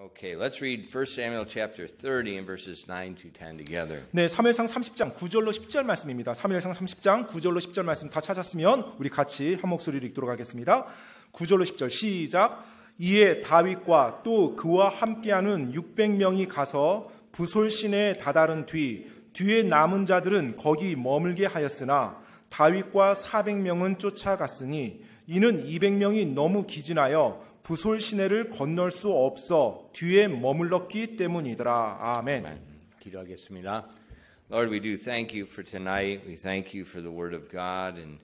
Okay, let's read 1 Samuel chapter 30 and verses 9 to 10 together. 네, 사무엘상 30장 9절로 10절 말씀입니다. 사무엘상 30장 9절로 10절 말씀 다 찾았으면 우리 같이 한 목소리로 읽도록 하겠습니다. 9절로 10절 시작. 이에 다윗과 또 그와 함께하는 600명이 가서 부솔 시내에 다다른 뒤에 남은 자들은 거기 머물게 하였으나 다윗과 400명은 쫓아갔으니 이는 200명이 너무 기진하여 부솔 시내를 건널 수 없어 뒤에 머물렀기 때문이더라. 아멘. 기도하겠습니다. Lord, we do thank you for tonight. We thank you for the word of God and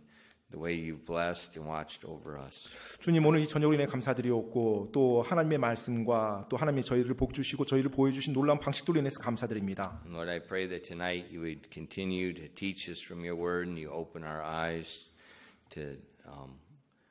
the way you've blessed and watched over us. 주님, 오늘 이 저녁으로 인해 감사드리옵고 또 하나님의 말씀과 또 하나님이 저희를 복 주시고 저희를 보여주신 놀라운 방식들로 인해서 감사드립니다. Lord, I pray that tonight you would continue to teach us from your word and you open our eyes to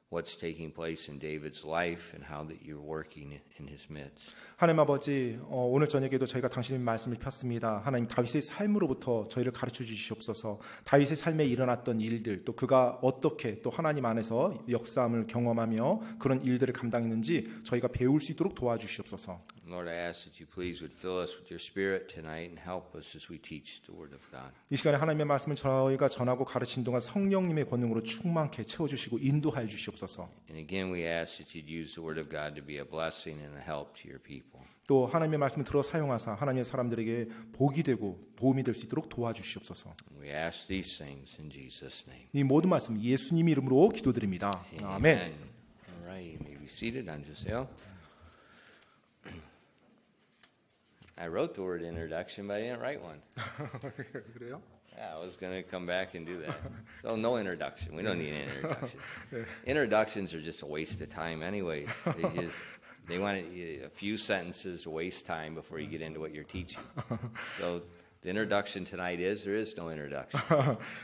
what's taking place in David's life and how that you're working in his midst. 하나님 아버지, 오늘 저녁에도 저희가 당신의 말씀을 폈습니다. 하나님, 다윗의 삶으로부터 저희를 가르쳐 주시옵소서. 다윗의 삶에 일어났던 일들, 또 그가 어떻게 또 하나님 안에서 역사함을 경험하며 그런 일들을 감당했는지 저희가 배울 수 있도록 도와주시옵소서. Lord, I ask that you please would fill us with your spirit tonight and help us as we teach the word of God. 이 시간에 하나님의 말씀을 저희가 전하고 가르친 동안 성령님의 권능으로 충만케 채워주시고 인도하여 주시옵소서. And again, we ask that you'd use the word of God to be a blessing and a help to your people. 또 하나님의 말씀을 들어 사용하사 하나님의 사람들에게 복이 되고 도움이 될 수 있도록 도와주시옵소서. We ask these things in Jesus' name. 이 모든 말씀 예수님 이름으로 기도드립니다. 아멘. All right, you may be seated. 앉으세요. I wrote the word introduction, but I didn't write one. 그래요? Yeah, I was going to come back and do that. So no introduction. We don't need an introduction. Introductions are just a waste of time anyway. They want a few sentences to waste time before you get into what you're teaching. So the introduction tonight is there is no introduction.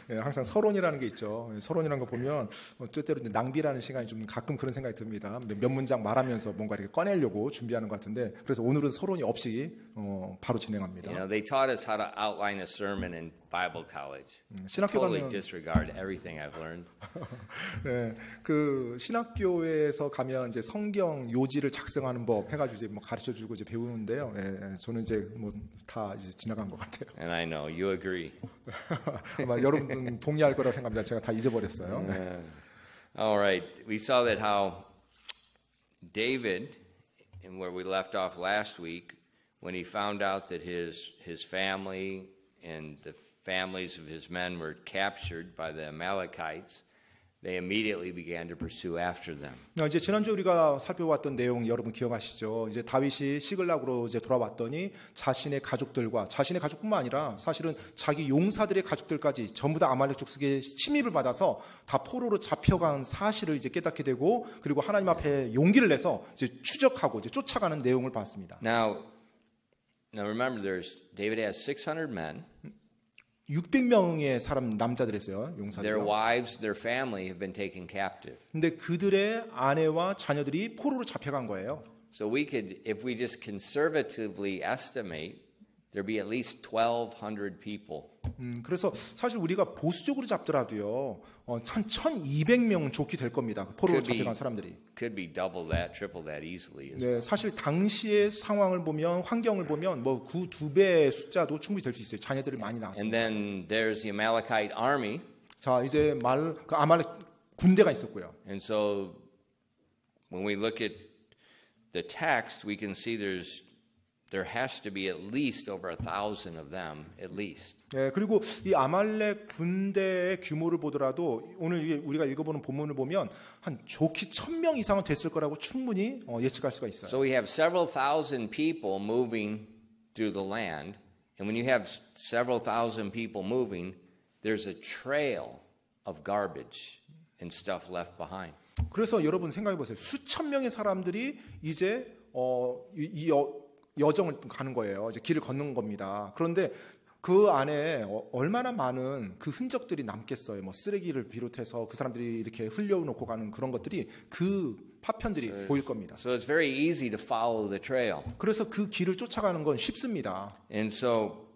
예, 항상 서론이라는 게 있죠. 서론이라는 거 보면 때때로 낭비라는 시간이 좀 가끔 그런 생각이 듭니다. 몇 문장 말하면서 뭔가 이렇게 꺼내려고 준비하는 것 같은데 그래서 오늘은 서론이 없이 바로 진행합니다. You know, they taught us how to outline a sermon in Bible college. 신학교 Totally 가면 disregard everything I've learned. 네, 그 신학교에서 가면 이제 성경 요지를 작성하는 법 해가지고 이제 뭐 가르쳐주고 이제 배우는데요. 예, 저는 이제 뭐 다 이제 지나간 것 같아요. And I know you agree. 아마 여러분들은 동의할 거라고 생각합니다. 제가 다 잊어버렸어요. All right, we saw that how David, and where we left off last week, when he found out that his family and the families of his men were captured by the Amalekites, they immediately began to pursue after them. 이제 지난주 우리가 살펴봤던 내용 여러분 기억하시죠? 이제 다윗이 시글락으로 이제 돌아왔더니 자신의 가족뿐만 아니라 사실은 자기 용사들의 가족들까지 전부 다 아말렉 족속의 침입을 받아서 다 포로로 잡혀간 사실을 이제 깨닫게 되고 그리고 하나님 앞에 용기를 내서 이제 추적하고 이제 쫓아가는 내용을 봤습니다. Now remember, David has 600 men. 600명의 남자들이었어요. 용사들. Their wives, their family have been taken captive. 근데 그들의 아내와 자녀들이 포로로 잡혀간 거예요. So we could, if we just conservatively estimate, there'd be at least 1,200 people. 그래서 사실 우리가 보수적으로 잡더라도요, 한 1,200명 좋게 될 겁니다. 포로로 잡혀간 사람들이. Could be double that, triple that easily. 네, 사실 당시의 상황을 보면, 환경을 보면 뭐 그 2배의 숫자도 충분히 될 수 있어요. 자녀들이 많이 낳았습니다. And then there's the Amalekite army. 자, 이제 그 아말렉 군대가 있었고요. And so when we look at the text, we can see there has to be at least over 1,000 of them, at least. 예, 그리고 이 아말렉 군대의 규모를 보더라도 오늘 우리가 읽어보는 본문을 보면 한 좋게 1,000명 이상은 됐을 거라고 충분히 예측할 수가 있어요. So we have several thousand people moving through the land, and when you have several thousand people moving, there's a trail of garbage and stuff left behind. 그래서 여러분 생각해 보세요. 수천 명의 사람들이 이제 이 여정을 가는 거예요. 이제 길을 걷는 겁니다. 그런데 그 안에 얼마나 많은 그 흔적들이 남겠어요. 뭐 쓰레기를 비롯해서 그 사람들이 이렇게 흘려놓고 가는 그런 것들이 그 파편들이 보일 겁니다. So it's very easy to follow the trail. 그래서 그 길을 쫓아가는 건 쉽습니다. And so,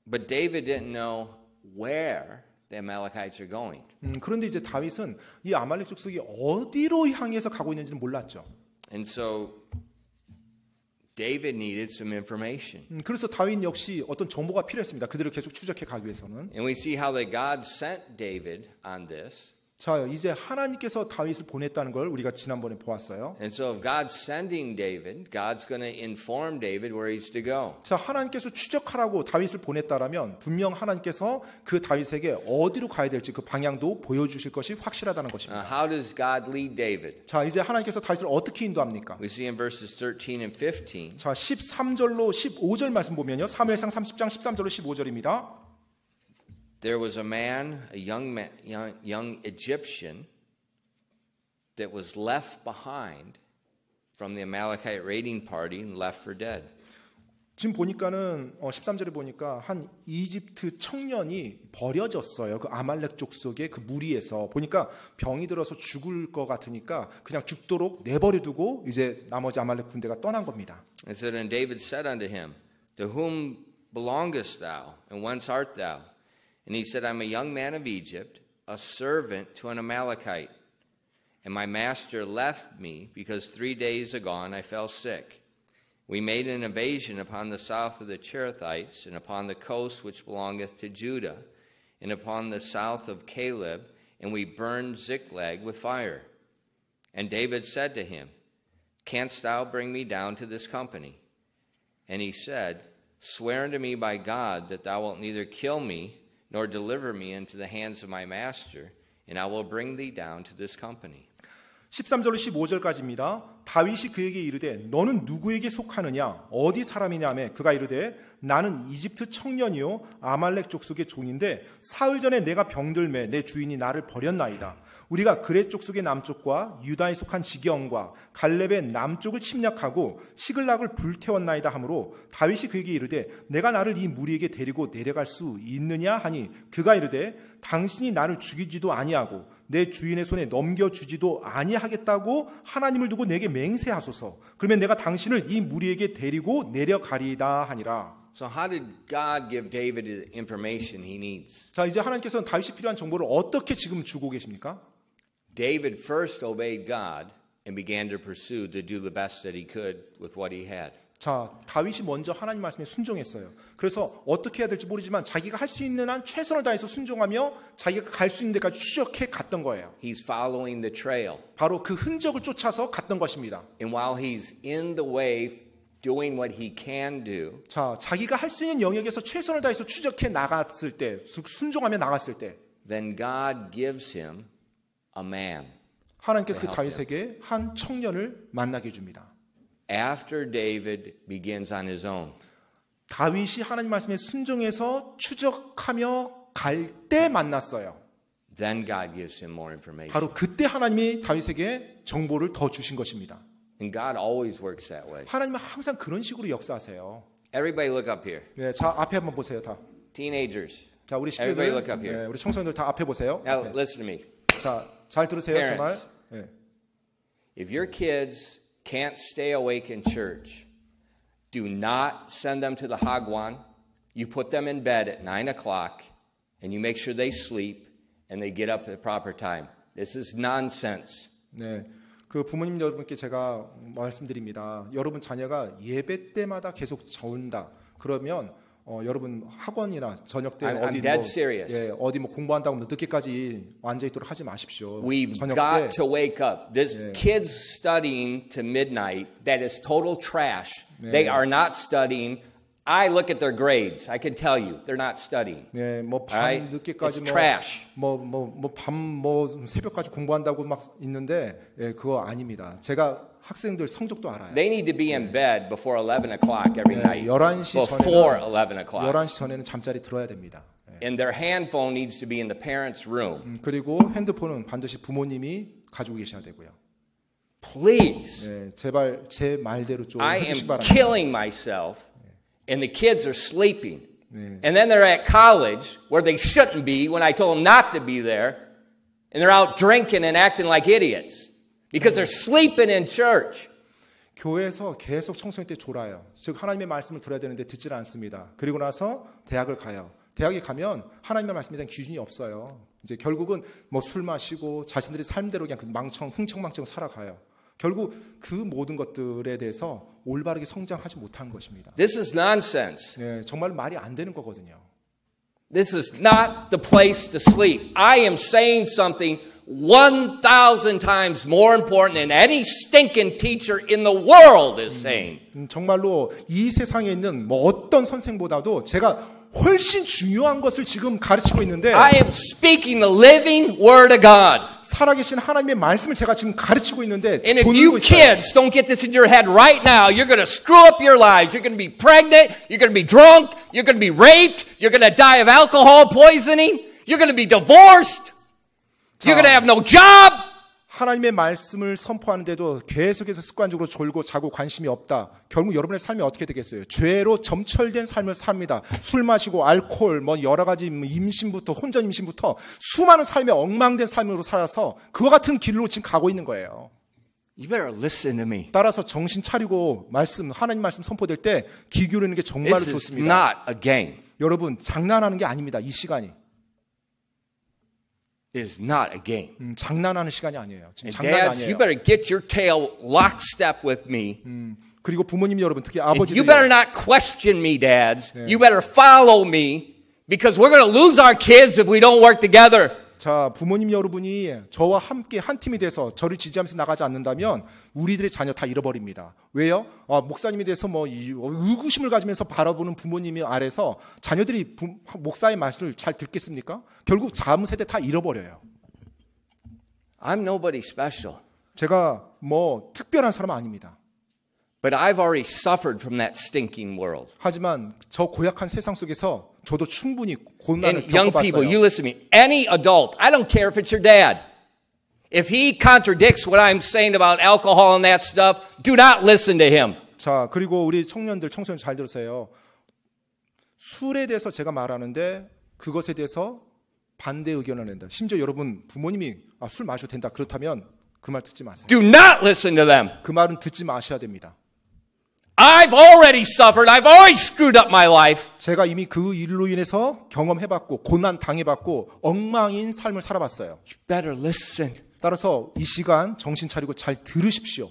but David didn't know where the Amalekites are going. 그런데 이제 다윗은 이 아말렉 족속이 어디로 향해서 가고 있는지는 몰랐죠. And so David needed some information. 그래서 다윗 역시 어떤 정보가 필요했습니다. 그들을 계속 추적해 가기 위해서는. And we see how that God sent David on this. 자, 이제 하나님께서 다윗을 보냈다는 걸 우리가 지난번에 보았어요. And so if God's sending David, God's going to inform David where he's to go. 자, 하나님께서 추적하라고 다윗을 보냈다라면 분명 하나님께서 그 다윗에게 어디로 가야 될지 그 방향도 보여주실 것이 확실하다는 것입니다. How does God lead David? 자, 이제 하나님께서 다윗을 어떻게 인도합니까? We see in verses 13 and 15. 자, 13절로 15절 말씀 보면요. 사무엘상 30장 13절로 15절입니다. There was a man, a young Egyptian that was left behind from the Amalekite raiding party and left for dead. 지금 보니까는 13절에 보니까 한 이집트 청년이 버려졌어요. 그 아말렉 족속의 그 무리에서 보니까 병이 들어서 죽을 것 같으니까 그냥 죽도록 내버려두고 이제 나머지 아말렉 군대가 떠난 겁니다. It said, and David said unto him, to whom belongest thou, and whence art thou? And he said, I'm a young man of Egypt, a servant to an Amalekite. And my master left me because 3 days agone I fell sick. We made an invasion upon the south of the Cherethites, and upon the coast which belongeth to Judah, and upon the south of Caleb, and we burned Ziklag with fire. And David said to him, Canst thou bring me down to this company? And he said, Swear unto me by God that thou wilt neither kill me, nor deliver me into the hands of my master, and I will bring thee down to this company. 13절로 15절까지입니다. 다윗이 그에게 이르되 너는 누구에게 속하느냐 어디 사람이냐며 그가 이르되 나는 이집트 청년이요 아말렉 족속의 종인데 사흘 전에 내가 병들매 내 주인이 나를 버렸나이다. 우리가 그렛 족속의 남쪽과 유다에 속한 지경과 갈렙의 남쪽을 침략하고 시글락을 불태웠나이다 하므로 다윗이 그에게 이르되 내가 나를 이 무리에게 데리고 내려갈 수 있느냐 하니 그가 이르되 당신이 나를 죽이지도 아니하고 내 주인의 손에 넘겨주지도 아니하겠다고 하나님을 두고 내게 맹세하소서. 그러면 내가 당신을 이 무리에게 데리고 내려가리이다 하니라. So how did God give David the information he needs? 자, 이제 하나님께서는 다윗이 필요한 정보를 어떻게 지금 주고 계십니까? David first obeyed God and began to pursue to do the best that he could with what he had. 자, 다윗이 먼저 하나님 말씀에 순종했어요. 그래서 어떻게 해야 될지 모르지만 자기가 할 수 있는 한 최선을 다해서 순종하며 자기가 갈 수 있는 데까지 추적해 갔던 거예요. He's following the trail. 바로 그 흔적을 쫓아서 갔던 것입니다. And while he's in the way doing what he can do, 자, 자기가 할 수 있는 영역에서 최선을 다해서 추적해 나갔을 때, 순종하며 나갔을 때, then God gives him a man. 하나님께서 그 다윗에게 한 청년을 만나게 해줍니다. After David begins on his own. 다윗이 하나님 말씀에 순종해서 추적하며 갈 때 만났어요. Then God gives him more information. 바로 그때 하나님이 다윗에게 정보를 더 주신 것입니다. And God always works that way. 하나님은 항상 그런 식으로 역사하세요. Everybody look up here. 네, 자 앞에 한번 보세요, 다. Teenagers. 자, 우리 Everybody look 시대들, up here. 네, 우리 청소년들 다 앞에 보세요. Now 네. listen to me. 자, 잘 들으세요, 정말. Parents. 네. If your kids can't stay awake in church, do not send them to the hagwan. You put them in bed at 9 o'clock, and you make sure they sleep, and they get up at the proper time. This is nonsense. 네, 그 부모님 여러분께 제가 말씀드립니다. 여러분 자녀가 예배 때마다 계속 자온다. 그러면 여러분 학원이나 저녁 때 I'm 어디 dead serious. 예, 어디 뭐 공부한다고 늦게까지 앉아 있도록 하지 마십시오. We've 저녁 got 때 to wake up. This kids studying to midnight, that is total trash. They are not studying. I look at their grades. I can tell you, they're not studying. 네, 뭐 밤 Right? 늦게까지 It's trash. 밤 새벽까지 공부한다고 막 있는데 예, 그거 아닙니다. 제가 학생들 성적도 알아요. They need to be in bed before 11 o'clock every night. 11시 Before 전에는 11 o'clock. 11시 전에는 잠자리 들어야 됩니다. 예. And their handphone needs to be in the parents' room. 그리고 핸드폰은 반드시 부모님이 가지고 계셔야 되고요. Please. 예, 제발 제 말대로 좀 I 해주시기 am 바랍니다. killing myself, and the kids are sleeping. And then they're at college where they shouldn't be when I told them not to be there. And they're out drinking and acting like idiots because they're sleeping in church. 교회에서 계속 청소년 때 졸아요. 즉 하나님의 말씀을 들어야 되는데 듣질 않습니다. 그리고 나서 대학을 가요. 대학에 가면 하나님의 말씀에 대한 기준이 없어요. 이제 결국은 뭐 술 마시고 자신들의 삶대로 그냥 흥청망청 살아가요. 결국 그 모든 것들에 대해서 올바르게 성장하지 못한 것입니다. This is nonsense. 네, 정말 말이 안 되는 거거든요. This is not the place to sleep. I am saying something 1,000 times more important than any stinking teacher in the world is saying. 정말로 이 세상에 있는 뭐 어떤 선생보다도 제가 훨씬 중요한 것을 지금 가르치고 있는데 I am speaking the living word of God. 살아계신 하나님의 말씀을 제가 지금 가르치고 있는데 And if 돈 you 들고 있어요. kids don't get this in your head right now, you're going to screw up your lives. You're going to be pregnant. You're going to be drunk. You're going to be raped. You're going to die of alcohol poisoning. You're going to be divorced. You're going to have no job. 하나님의 말씀을 선포하는데도 계속해서 습관적으로 졸고 자고 관심이 없다. 결국 여러분의 삶이 어떻게 되겠어요? 죄로 점철된 삶을 삽니다. 술 마시고 알코올, 뭐 여러 가지 임신부터 혼전 임신부터 수많은 삶의 엉망된 삶으로 살아서 그와 같은 길로 지금 가고 있는 거예요. You better listen to me. 따라서 정신 차리고 하나님 말씀 선포될 때 귀 기울이는 게 정말로 This is 좋습니다. not a game. 여러분 장난하는 게 아닙니다. 이 시간이. It is not a game. 장난하는 시간이 아니에요. 지금 And 장난이 dads, you 아니에요. better get your tail lockstep with me. 그리고 부모님 여러분, 특히 And 아버지들 you better not question me, dads. You better follow me because we're going to lose our kids if we don't work together. 자, 부모님 여러분이 저와 함께 한 팀이 돼서 저를 지지하면서 나가지 않는다면 우리들의 자녀 다 잃어버립니다. 왜요? 목사님에 대해서 의구심을 가지면서 바라보는 부모님이 아래서 자녀들이 목사의 말씀을 잘 듣겠습니까? 결국 다음 세대 다 잃어버려요. I'm nobody special. 제가 특별한 사람은 아닙니다. But I've already suffered from that stinking world. 하지만 저 고약한 세상 속에서 저도 충분히 고난을 And young people, 겪어봤어요. you listen to me. Any adult, I don't care if it's your dad. If he contradicts what I'm saying about alcohol and that stuff, do not listen to him. 자, 그리고 우리 청소년 잘 들으세요. 술에 대해서 제가 말하는데 그것에 대해서 반대 의견을 낸다. 심지어 여러분 부모님이 술 마셔도 된다. 그렇다면 그 말 듣지 마세요. Do not listen to them. 그 말은 듣지 마셔야 됩니다. I've already suffered. I've already screwed up my life. 제가 이미 그 일로 인해서 경험해봤고 고난 당해봤고 엉망인 삶을 살아봤어요. You better listen. 따라서 이 시간 정신 차리고 잘 들으십시오.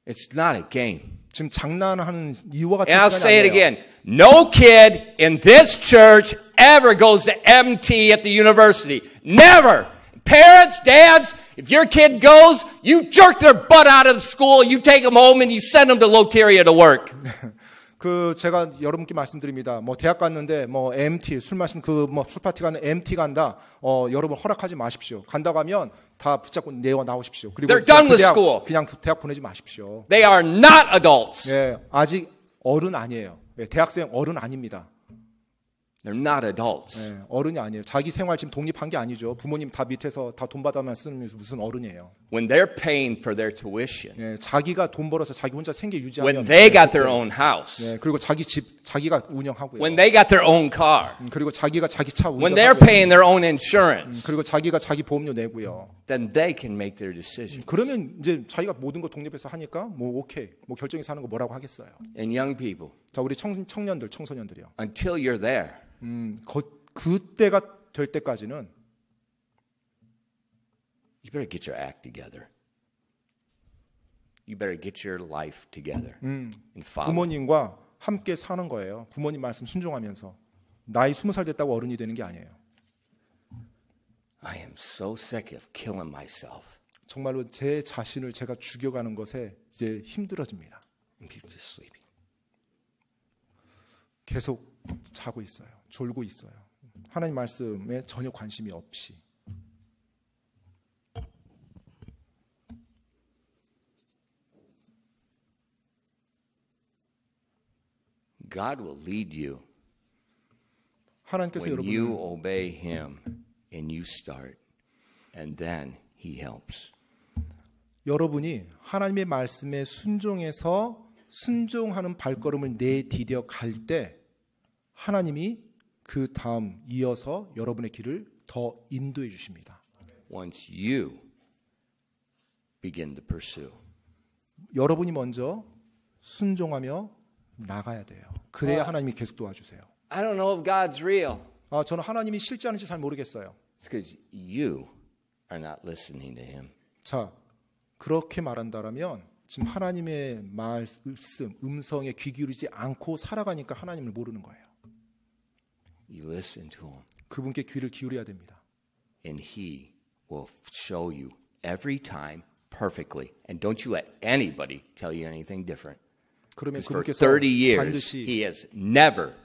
It's not a game. 지금 장난하는 이와 같은 And I'll 시간이 say it 아니에요. again. No kid in this church ever goes to MT at the university. Never. Parents, dads, if your kid goes, you jerk their butt out of the school, you take them home and you send them to Loteria to work. 제가 여러분께 말씀드립니다. 대학 갔는데 MT 술 마신 술 파티 가는 MT 간다. 여러분 허락하지 마십시오. 간다고 하면 다 붙잡고 내와 나오십시오. 그리고 They're done with school. 그냥 대학 보내지 마십시오. They are not adults. 예, 아직 어른 아니에요. 예, 대학생 어른 아닙니다. They're not adults. 예, 어른이 아니에요. 자기 생활 지금 독립한 게 아니죠. 부모님 다 밑에서 다 돈 받아만 쓰는 무슨 어른이에요. When they're paying for their tuition. 예, 자기가 돈 벌어서 자기 혼자 생계 유지하면 When they got their own house. 예, 그리고 자기 집 자기가 운영하고요. When they got their own car. 그리고 자기가 자기 차 When they're 운전하고요. paying their own insurance. 그리고 자기가 자기 보험료 내고요. Then they can make their decision. 그러면 이제 자기가 모든 거 독립해서 하니까 오케이 결정해서 하는 거 뭐라고 하겠어요. And young people. 자, 우리 청년들 청소년들이요. Until you're there. 그때가 될 때까지는 You better get your act together. You better get your life together and follow. 부모님과 함께 사는 거예요. 부모님 말씀 순종하면서 나이 20살 됐다고 어른이 되는 게 아니에요. I am so sick of killing myself. 정말로 제 자신을 제가 죽여가는 것에 이제 힘들어집니다. And people just sleeping. 계속 자고 있어요. 졸고 있어요. 하나님 말씀에 전혀 관심이 없이. God will lead you 하나님께서 when you 여러분을 obey Him and you start, and then He helps. 여러분이 하나님의 말씀에 순종해서 순종하는 발걸음을 내디뎌 갈 때 하나님이 그 다음 이어서 여러분의 길을 더 인도해 주십니다. Once you begin to pursue. 여러분이 먼저 순종하며 나가야 돼요. 그래야 하나님이 계속 도와주세요. I don't know if God's real. 저는 하나님이 실제하는지 잘 모르겠어요. It's because you are not listening to Him. 자, 그렇게 말한다라면 지금 하나님의 말씀, 음성에 귀 기울이지 않고 살아가니까 하나님을 모르는 거예요. You listen to him, 그분께 귀를 기울여야 됩니다. and he will show you every time perfectly. And don't you let anybody tell you anything different. 그러면 For 그분께서 30 years, 반드시 he has never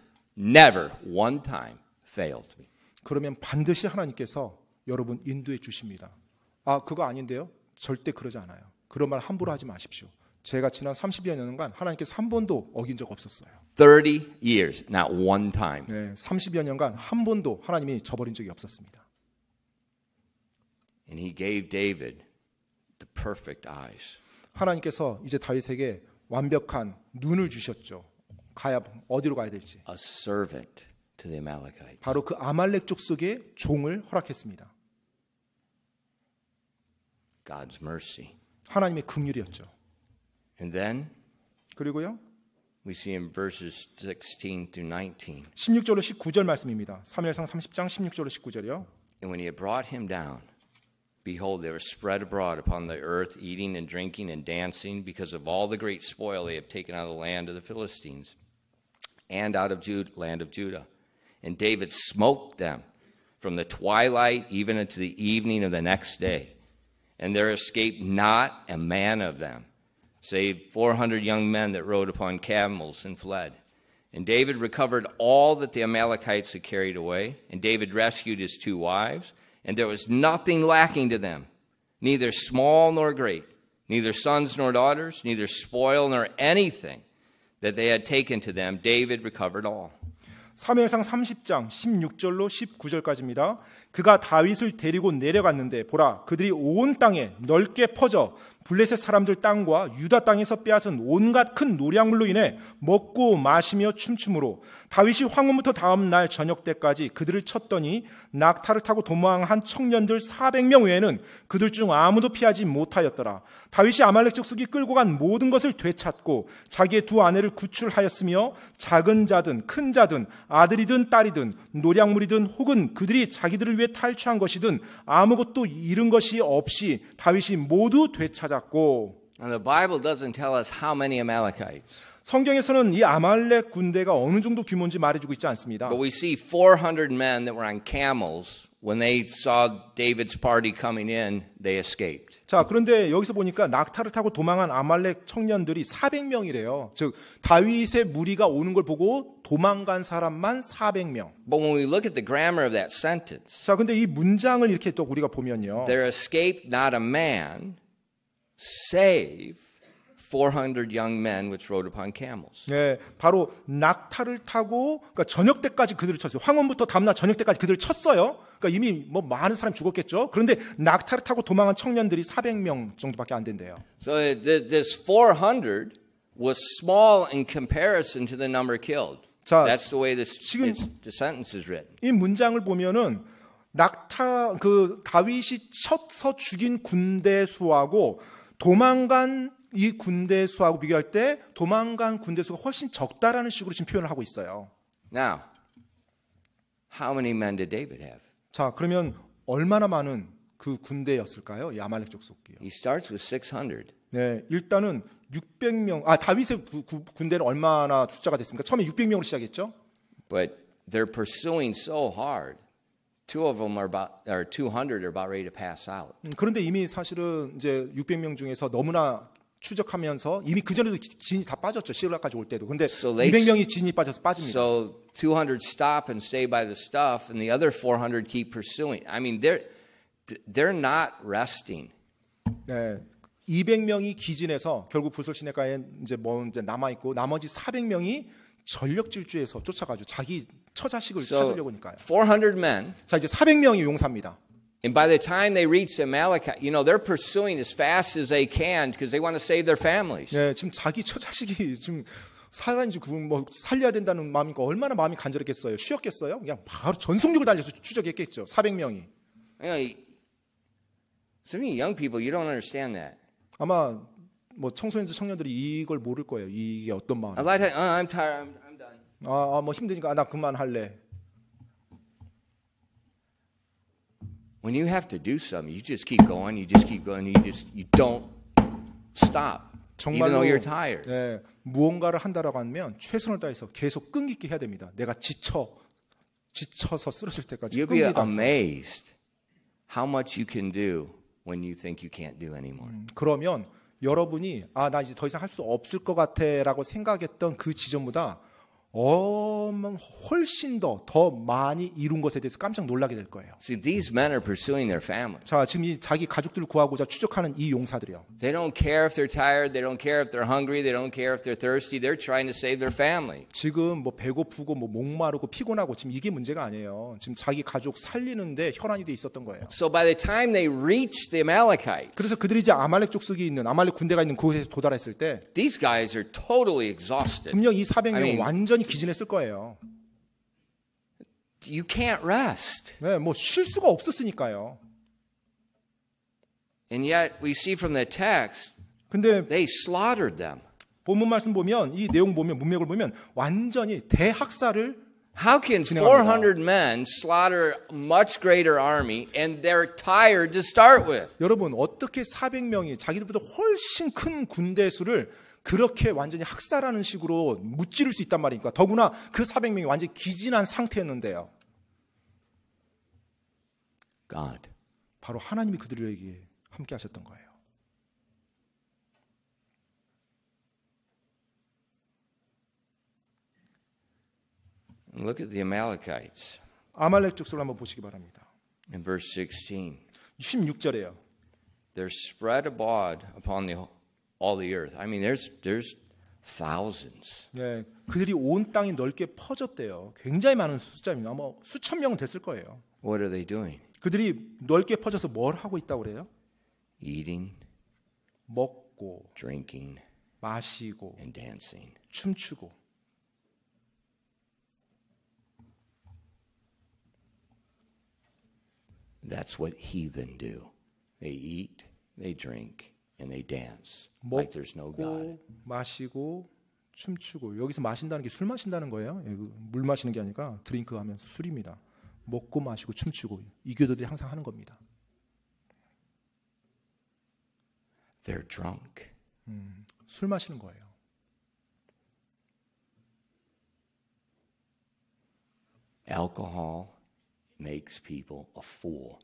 one time failed me. 그러면 반드시 하나님께서 여러분 인도해 주십니다. 아, 그거 아닌데요? 절대 그러지 않아요. 그런 말 함부로 하지 마십시오. 제가 지난 30여 년간 하나님께서 한 번도 어긴 적 없었어요. 30 years, not one time. 네, 30여 년간 한 번도 하나님이 저버린 적이 없었습니다. And he gave David the perfect eyes. 하나님께서 이제 다윗에게 완벽한 눈을 주셨죠. 어디로 가야 될지. A servant to the Amalekites. 바로 그 아말렉 족속의 종을 허락했습니다. God's mercy. 하나님의 긍휼이었죠. And then 그리고요. we see in verses 16 through 19. 16절로 19절 말씀입니다. 사무엘상 30장 16절로 19절이요. And when he had brought him down, behold, they were spread abroad upon the earth, eating and drinking and dancing, because of all the great spoil they have taken out of the land of the Philistines and out of land of Judah. And David smote them from the twilight even unto the evening of the next day. And there escaped not a man of them, save 400 young men that rode upon camels and fled. And David recovered all that the Amalekites had carried away. And David rescued his 2 wives. And there was nothing lacking to them, neither small nor great, neither sons nor daughters, neither spoil nor anything that they had taken to them. David recovered all. 사무엘상 30장 16절로 19절까지입니다. 그가 다윗을 데리고 내려갔는데 보라 그들이 온 땅에 넓게 퍼져 블레셋 사람들 땅과 유다 땅에서 빼앗은 온갖 큰 노량물로 인해 먹고 마시며 춤추므로 다윗이 황혼부터 다음 날 저녁 때까지 그들을 쳤더니 낙타를 타고 도망한 청년들 400명 외에는 그들 중 아무도 피하지 못하였더라. 다윗이 아말렉 족속이 끌고 간 모든 것을 되찾고 자기의 2 아내를 구출하였으며 작은 자든 큰 자든 아들이든 딸이든 노량물이든 혹은 그들이 자기들을 위해 탈취한 것이든 아무것도 잃은 것이 없이 다윗이 모두 되찾았고. And the Bible doesn't tell us how many Amalekites. 성경에서는 이 아말렉 군대가 어느 정도 규모인지 말해주고 있지 않습니다. But we see 400 men that were on camels. When they saw David's party coming in, they escaped. 자, 그런데 여기서 보니까 낙타를 타고 도망한 아말렉 청년들이 400명이래요. 즉 다윗의 무리가 오는 걸 보고 도망간 사람만 400명. But when we look at the grammar of that sentence, 자, 근데 이 문장을 이렇게 또 우리가 보면요. there escaped not a man, save 400 young men which rode upon camels. 네, 바로 낙타를 타고 그러니까 저녁 때까지 그들을 쳤어요. 황혼부터 다음날 저녁 때까지 그들을 쳤어요. 그러니까 이미 뭐 많은 사람이 죽었겠죠. 그런데 낙타를 타고 도망한 청년들이 400명 정도밖에 안 된대요. So this 400 was small in comparison to the number killed. 자, That's the way the sentence is written. 이 문장을 보면은 그 다윗이 쳐서 죽인 군대 수하고 도망간 이 군대 수하고 비교할 때 도망간 군대 수가 훨씬 적다라는 식으로 지금 표현을 하고 있어요. Now, how many men did David have? 자, 그러면 얼마나 많은 그 군대였을까요? 이 아말렉 족속이요. He starts with 600. 네, 일단은 600명. 다윗의 군대는 얼마나 숫자가 됐습니까? 처음에 600명으로 시작했죠. But they're pursuing so hard. 200 are about ready to pass out. 그런데 이미 사실은 이제 600명 중에서 너무나 추적하면서 이미 그 전에도 진이 다 빠졌죠. 시울라까지 올 때도. 근데 So they- 200명이 진이 빠져서 빠집니다. So 200 stop and stay by the stuff, and the other 400 keep pursuing. I mean, they're not resting. 네, 200명이 기진해서 결국 부솔 시내가에 이제 남아 있고 나머지 400명이 전력 질주해서 쫓아가죠. 자기 처자식을 So 찾으려고 하니까요. 400 men, 자, 이제 400명이 용사입니다. and by the time they reach Amalekite, they're pursuing as fast as they can because they want to save their families. 네, 지금 자기 처자식이 지금 살아있는지 뭐 살려야 된다는 마음이니까 얼마나 마음이 간절했겠어요. 쉬었겠어요? 그냥 바로 전속력을 달려서 추적했겠죠. 400명이. Some of you young people, you don't understand that. 아마 뭐 청소년들 청년들이 이걸 모를 거예요. 이게 어떤 마음. A lot of times, I'm tired, I'm done. 뭐 힘드니까 나 그만할래. When you have to do something, you just keep going, you don't stop, even though you're tired. 예, 무언가를 한다라고 하면 최선을 다해서 계속 끈기 있게 해야 됩니다. 내가 지쳐서 쓰러질 때까지 You'll be 끈기가 amazed how much you can do when you think you can't do anymore. 그러면 여러분이 나 이제 더 이상 할 수 없을 것 같아라고 생각했던 그 지점보다 훨씬 더 많이 이룬 것에 대해서 깜짝 놀라게 될 거예요. See, these men are pursuing their family. 자, 지금 이 자기 가족들을 구하고자 추적하는 이 용사들이요. They don't care if they're tired. They don't care if they're hungry. They don't care if they're thirsty. They're trying to save their family. 지금 뭐 배고프고 뭐 목마르고 피곤하고 지금 이게 문제가 아니에요. 지금 자기 가족 살리는데 혈안이 돼 있었던 거예요. So by the time they reach the Amalekites, 그래서 그들이 이제 아말렉 족속이 있는 아말렉 군대가 있는 그곳에 도달했을 때 these guys are totally exhausted. 분명 이 400명은 I mean, 완전히 기진했을 거예요. You can't rest. 네, 뭐 쉴 수가 없었으니까요. And yet we see from the text, 근데 they slaughtered them. 본문 말씀 보면 이 내용 보면 문맥을 보면 완전히 대학살을 How can 400 men slaughter a much greater army and they're tired to start with? 여러분 어떻게 400명이 자기들보다 훨씬 큰 군대 수를 그렇게 완전히 학살하는 식으로 무찌를 수 있단 말입니까? 더구나 그 400명이 완전히 기진한 상태였는데요. God. 바로 하나님이 그들에게 함께 하셨던 거예요. Look at the Amalekites 아말렉 족속을 한번 보시기 바랍니다. in verse 16. 16절에요. They're spread abroad upon all the earth. I mean, there's thousands. 네, 그들이 온 땅에 넓게 퍼졌대요. 굉장히 많은 숫자입니다. 아마 수천 명은 됐을 거예요. What are they doing? 그들이 넓게 퍼져서 뭘 하고 있다고 그래요? Eating, 먹고 drinking, 마시고 and dancing. 춤추고. That's what heathen do. They eat, they drink, and they dance like there's no God. 먹고 마시고 춤추고. 여기서 마신다는 게 술 마신다는 거예요. 물 마시는 게 아니라 드링크 하면서 술입니다. 먹고 마시고 춤추고. 이 교도들이 항상 하는 겁니다. They're drunk. 술 마시는 거예요. Alcohol makes people a fool.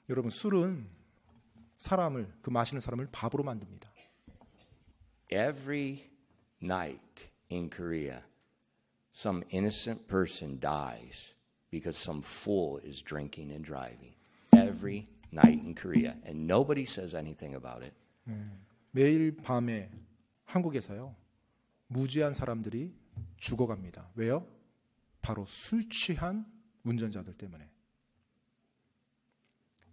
여러분 술은 사람을 그 마시는 사람을 바보로 만듭니다. Every night in Korea, some innocent person dies because some fool is drinking and driving. Every night in Korea, and nobody says anything about it. 매일 밤에 한국에서요 무지한 사람들이 죽어갑니다. 왜요? 바로 술 취한 운전자들 때문에.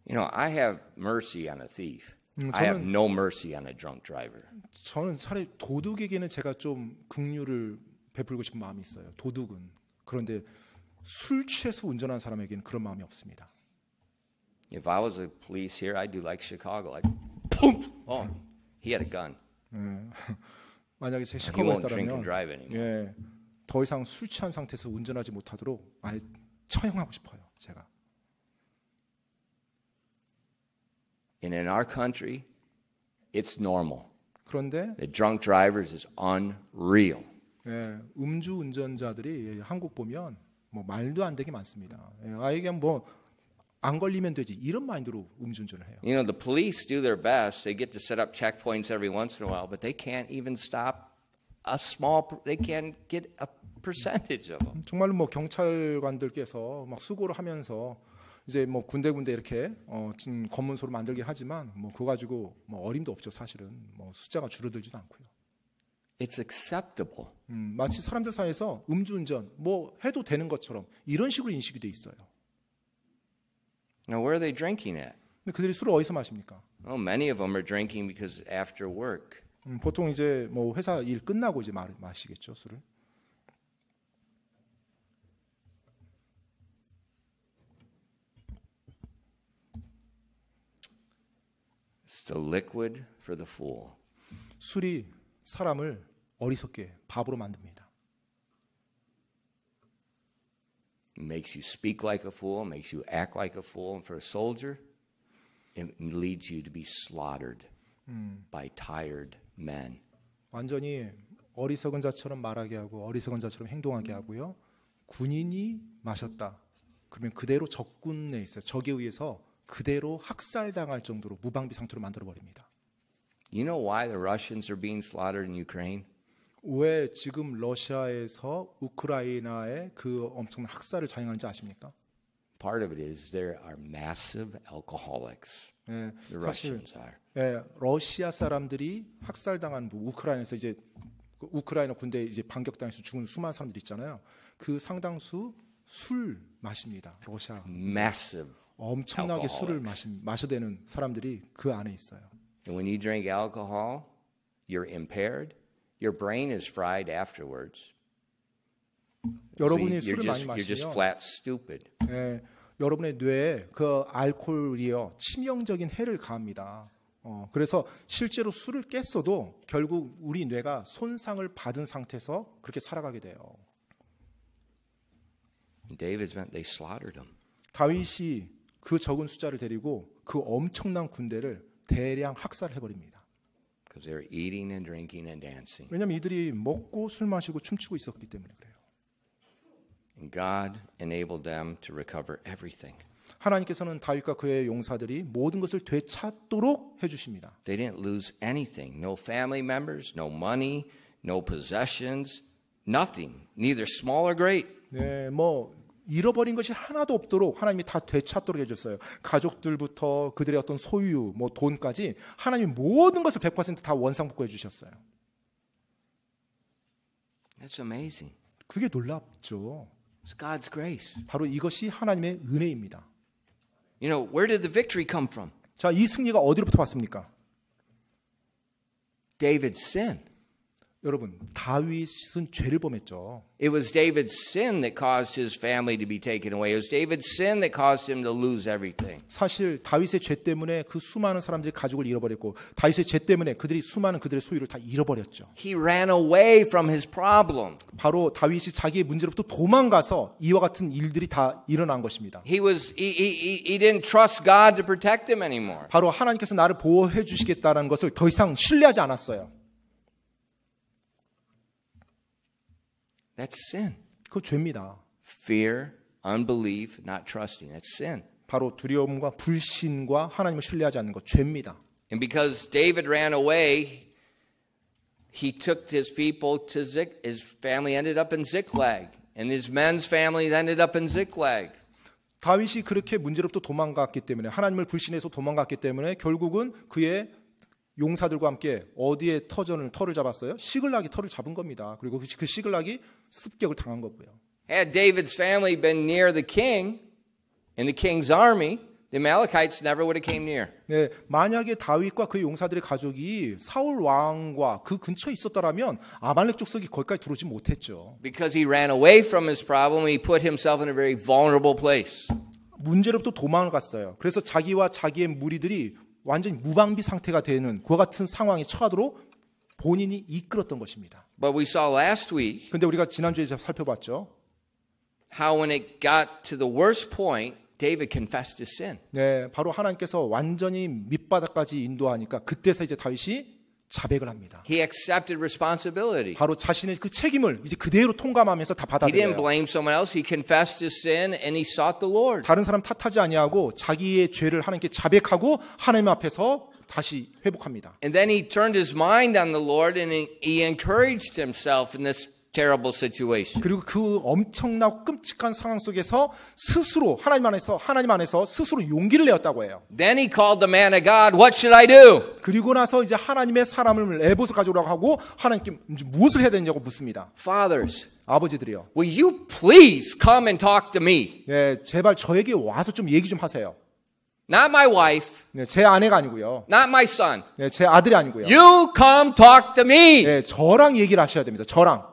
You know, I have mercy on a thief. I have no mercy on a drunk driver. 저는 차라리 도둑에게는 제가 좀 긍휼을 베풀고 싶은 마음이 있어요. 도둑은. 그런데 술 취해서 운전하는 사람에게는 그런 마음이 없습니다. If I was a police here, I'd do like Chicago. I'd boom. Oh, he had a gun. 만약에 제 He won't drink 시커먼다면 and drive anymore. 예, 더 이상 술 취한 상태에서 운전하지 못하도록 아예 처형하고 싶어요. 제가. And in our country, it's normal. 그런데 The drunk drivers is unreal. 예, 음주 운전자들이 한국 보면 뭐 말도 안 되게 많습니다. 예, 아예 뭐 안 걸리면 되지 이런 마인드로 음주운전을 해요. You know, the police do their best. They get to set up checkpoints every once in a while, but they can't even stop they can't get a percentage of them. 정말로 뭐 경찰관들께서 막 수고를 하면서 이제 뭐 군데군데 이렇게 지금 검문소를 만들긴 하지만 뭐 그거 가지고 뭐 어림도 없죠. 사실은 뭐 숫자가 줄어들지도 않고요. It's acceptable. 마치 사람들 사이에서 음주운전 뭐 해도 되는 것처럼 이런 식으로 인식이 돼 있어요. Now, where are they drinking at? 근데 그들이 술을 어디서 마십니까? Oh, many of them are drinking because after work. 보통 이제 뭐 회사 일 끝나고 이제 마시겠죠, 술을. It's the liquid for the fool. 술이 사람을 어리석게 바보로 만듭니다. It makes you speak like a fool, makes you act like a fool, and for a soldier, it leads you to be slaughtered. by tired men. 완전히 어리석은 자처럼 말하게 하고 어리석은 자처럼 행동하게 하고요. 군인이 마셨다. 그러면 그대로 적군에 있어요. 적에 의해서 그대로 학살당할 정도로 무방비 상태로 만들어 버립니다. You know why the Russians are being slaughtered in Ukraine? 왜 지금 러시아에서 우크라이나에 그 엄청난 학살을 자행하는지 아십니까? Part of it is there are massive alcoholics. 예, The 사실 Russians are. 예, 러시아 사람들이 학살당한 우크라이나에서 이제 우크라이나 군대에 이제 반격당해서 죽은 수많은 사람들 있잖아요. 그 상당수 술 마십니다. 러시아 Massive. 엄청나게 술을 마셔대는 사람들이 그 안에 있어요. And when you drink alcohol, you're impaired. Your brain is fried afterwards. 여러분이 So 술을 많이 you're just 마시면 flat stupid. 예, 여러분의 뇌에 그 알코올이요 치명적인 해를 가합니다. 그래서 실제로 술을 깼어도 결국 우리 뇌가 손상을 받은 상태에서 그렇게 살아가게 돼요. David's meant they slaughtered them. 다윗이 그 적은 숫자를 데리고 그 엄청난 군대를 대량 학살해 버립니다. Because they were eating and drinking and dancing. 왜냐하면 이들이 먹고 술 마시고 춤추고 있었기 때문에 그래요. And God enabled them to recover everything. 하나님께서는 다윗과 그의 용사들이 모든 것을 되찾도록 해주십니다. They didn't lose anything. No family members, no money, no possessions, nothing. Neither small or great. 네, 잃어버린 것이 하나도 없도록 하나님이 다 되찾도록 해줬어요. 가족들부터 그들의 어떤 소유, 돈까지 하나님이 모든 것을 100% 다 원상복구해 주셨어요. That's amazing. 그게 놀랍죠. It's God's grace. 바로 이것이 하나님의 은혜입니다. You know, where did the victory come from? 자, 이 승리가 어디로부터 왔습니까? David's sin. 여러분, 다윗은 죄를 범했죠. It was David's sin that caused his family to be taken away. It was David's sin that caused him to lose everything. 사실 다윗의 죄 때문에 그 수많은 사람들이 가족을 잃어버렸고 다윗의 죄 때문에 그들이 수많은 그들의 소유를 다 잃어버렸죠. He ran away from his problem. 바로 다윗이 자기의 문제로부터 도망가서 이와 같은 일들이 다 일어난 것입니다. He didn't trust God to protect him anymore. 바로 하나님께서 나를 보호해 주시겠다는 것을 더 이상 신뢰하지 않았어요. That's sin. 그거 죄입니다. Fear, unbelief, not trusting. That's sin. 바로 두려움과 불신과 하나님을 신뢰하지 않는 것, 죄입니다. And because David ran away, he took his people to his family ended up in Ziklag, and his men's family ended up in Ziklag. 다윗이 그렇게 문제로부터 도망갔기 때문에 하나님을 불신해서 도망갔기 때문에 결국은 그의 용사들과 함께 어디에 터를 잡았어요? 시글락이 터를 잡은 겁니다. 그리고 그 시글락이 습격을 당한 거고요. Had David's family been near the king and the king's army, the Amalekites never would have came near. 네, 만약에 다윗과 그의 용사들의 가족이 사울 왕과 그 근처에 있었더라면 아말렉 족속이 거기까지 들어오지 못했죠. Because he ran away from his problem, he put himself in a very vulnerable place. 문제로부터 도망을 갔어요. 그래서 자기와 자기의 무리들이 완전히 무방비 상태가 되는 그와 같은 상황에 처하도록 본인이 이끌었던 것입니다. But we saw last week 근데 우리가 지난주에 살펴봤죠. how when it got to the worst point, David confessed his sin. 네, 바로 하나님께서 완전히 밑바닥까지 인도하니까 그때서 이제 다윗이 자백을 합니다. He accepted responsibility. 바로 자신의 그 책임을 이제 그대로 통감하면서 다 He didn't 받아들여요. blame someone else. He confessed his sin and he sought the Lord. 다른 사람 탓하지 아니하고 자기의 죄를 하나님께 자백하고 하나님 앞에서 다시 회복합니다. And then he turned his mind on the Lord and he encouraged himself in this terrible situation. 그리고 그 엄청나고 끔찍한 상황 속에서 스스로 하나님 안에서 스스로 용기를 내었다고 해요. Then he called the man of God, what should I do? 그리고 나서 이제 하나님의 사람을 에봇을 가져오라고 하고 하나님께 무엇을 해야 되냐고 묻습니다. Fathers, 아버지들이요. will you please come and talk to me? 네, 제발 저에게 와서 좀 얘기 좀 하세요. Not my wife, 네, 제 아내가 아니고요. not my son. 네, 제 아들이 아니고요. You come talk to me. 네, 저랑 얘기를 하셔야 됩니다. 저랑.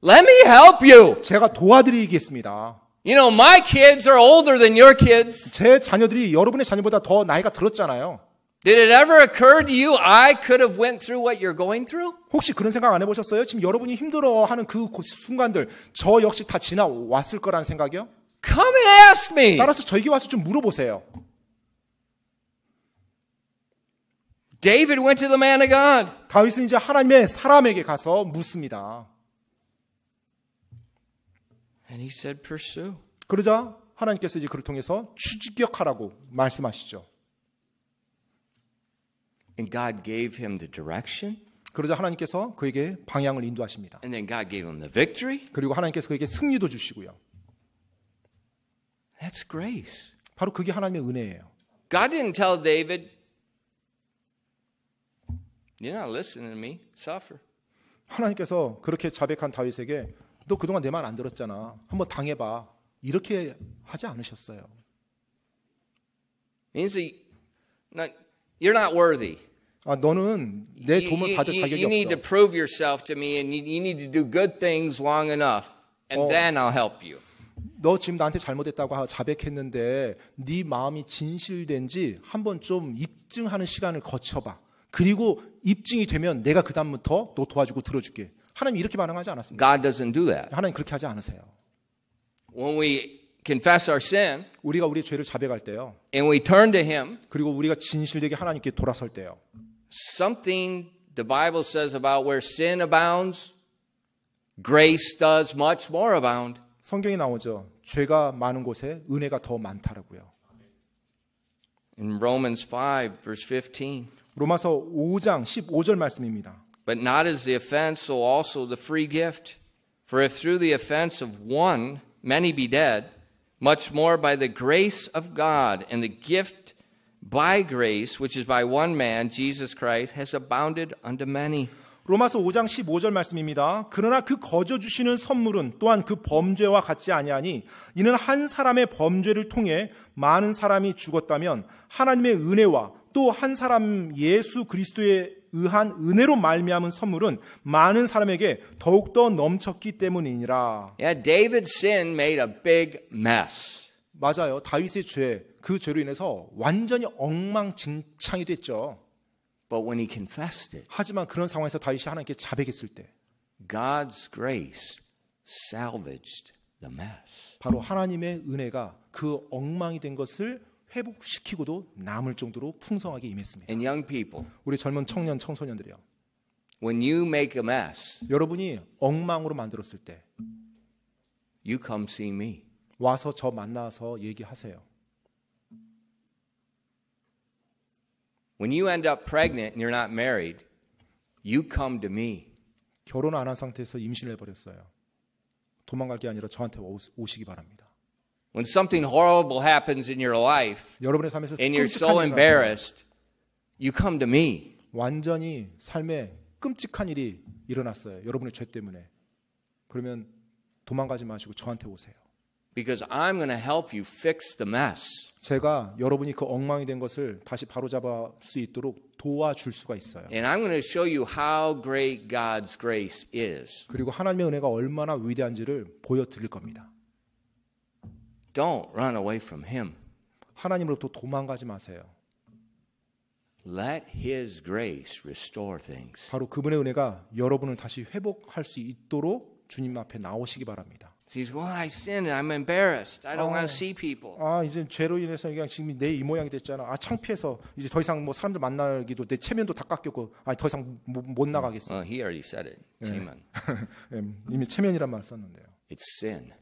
Let me help you. 제가 도와드리겠습니다. You know, my kids are older than your kids. 제 자녀들이 여러분의 자녀보다 더 나이가 들었잖아요. Did it ever occur to you I could have went through what you're going through? 혹시 그런 생각 안 해보셨어요? 지금 여러분이 힘들어하는 그 순간들 저 역시 다 지나왔을 거라는 생각이요? Come and ask me. 따라서 저에게 와서 좀 물어보세요. David went to the man of God. 다윗은 이제 하나님의 사람에게 가서 묻습니다. And he said, pursue. 그러자 하나님께서 이제 그를 통해서 추격하라고 말씀하시죠. And God gave him the direction. 그러자 하나님께서 그에게 방향을 인도하십니다. And then God gave him the victory. 그리고 하나님께서 그에게 승리도 주시고요. That's grace. 바로 그게 하나님의 은혜예요. God didn't tell David, you're not listening to me, suffer. 하나님께서 그렇게 자백한 다윗에게 너 그동안 내 말 안 들었잖아. 한번 당해봐. 이렇게 하지 않으셨어요. He didn't say, you're not worthy. 너는 내 도움을 받을 자격이 You need to 없어. prove yourself to me and you need to do good things long enough and then I'll help you. 너 지금 나한테 잘못했다고 자백했는데 네 마음이 진실된지 한번 좀 입증하는 시간을 거쳐봐. 그리고 입증이 되면 내가 그 다음부터 너 도와주고 들어줄게. 하나님 이렇게 반응하지 않았습니다. God doesn't do that. 하나님 그렇게 하지 않으세요. When we confess our sin 우리가 우리의 죄를 자백할 때요. and we turn to Him, 그리고 우리가 진실되게 하나님께 돌아설 때요. something the Bible says about where sin abounds, grace does much more abound. 성경에 나오죠. 죄가 많은 곳에 은혜가 더 많다라고요. In Romans 5, verse 15. 로마서 5장 15절 말씀입니다. But not as the offense, so also the free gift. For if through the offense of one many be dead, much more by the grace of God and the gift by grace, which is by one man, Jesus Christ, has abounded unto many. 로마서 5장 15절 말씀입니다. 그러나 그 거저 주시는 선물은 또한 그 범죄와 같지 아니하니 이는 한 사람의 범죄를 통해 많은 사람이 죽었다면 하나님의 은혜와 또 한 사람 예수 그리스도에 의한 은혜로 말미암은 선물은 많은 사람에게 더욱더 넘쳤기 때문이니라. Yeah, David's sin made a big mess. 맞아요. 다윗의 죄, 그 죄로 인해서 완전히 엉망진창이 됐죠. But when he confessed it, 하지만 그런 상황에서 다윗이 하나님께 자백했을 때 God's grace salvaged the mess. 바로 하나님의 은혜가 그 엉망이 된 것을 회복시키고도 남을 정도로 풍성하게 임했습니다. And young people, 우리 젊은 청년 청소년들이요. when you make a mess, 여러분이 엉망으로 만들었을 때 you come see me. 와서 저 만나서 얘기하세요. When you end up pregnant and you're not married, you come to me. 결혼 안 한 상태에서 임신을 해버렸어요. 도망갈 게 아니라 저한테 오시기 바랍니다. When something horrible happens in your life 여러분의 삶에서 and you're so 끔찍한 일이 일어났어요. embarrassed, you come to me. 완전히 삶에 끔찍한 일이 일어났어요. 여러분의 죄 때문에. 그러면 도망가지 마시고 저한테 오세요. Because I'm going to help you fix the mess. 제가 여러분이 그 엉망이 된 것을 다시 바로잡을 수 있도록 도와줄 수가 있어요. And I'm going to show you how great God's grace is. 그리고 하나님의 은혜가 얼마나 위대한지를 보여드릴 겁니다. Don't run away from Him. 하나님으로부터 도망가지 마세요. Let His grace restore things. 바로 그분의 은혜가 여러분을 다시 회복할 수 있도록 주님 앞에 나오시기 바랍니다. Says, well, I sinned and I'm embarrassed. I don't want to see people. 이제 죄로 인해서 그냥 지금 내 이 모양이 됐잖아. 창피해서 이제 더 이상 뭐 사람들 만나기도 내 체면도 다 깎였고, 더 이상 못 나가겠어. Well, he already said it. 체면. 이미 체면이란 말 썼는데요. It's sin.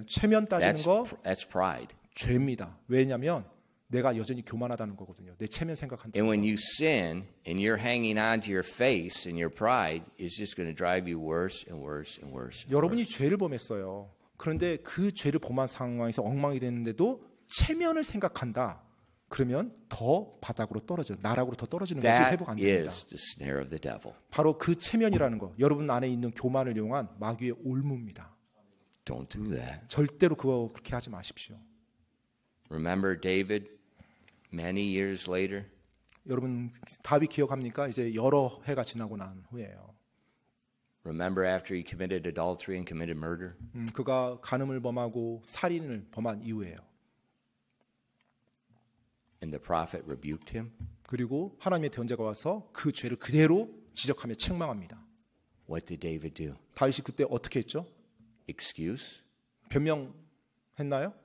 체면 따지는 거 That's pride. 죄입니다. 왜냐하면 내가 여전히 교만하다는 거거든요. 내 체면 생각한다. And when you sin and you're hanging on to your face and your pride, it's just going to drive you worse and worse and worse. 여러분이 죄를 범했어요. 그런데 그 죄를 범한 상황에서 엉망이 되는데도 체면을 생각한다. 그러면 더 바닥으로 떨어져, 나락으로 더 떨어지는 것이 That 회복 안 됩니다. is the snare of the devil. 바로 그 체면이라는 거, 여러분 안에 있는 교만을 이용한 마귀의 올무입니다. Don't do that. 절대로 그렇게 하지 마십시오. Remember David many years later? 여러분 다윗 기억합니까? 이제 여러 해가 지나고 난 후에요. Remember after he committed adultery and committed murder? 그가 간음을 범하고 살인을 범한 이후에요. And the prophet rebuked him? 그리고 하나님의 대언자가 와서 그 죄를 그대로 지적하며 책망합니다. What did David do? 다윗이 그때 어떻게 했죠? Excuse? 변명했나요?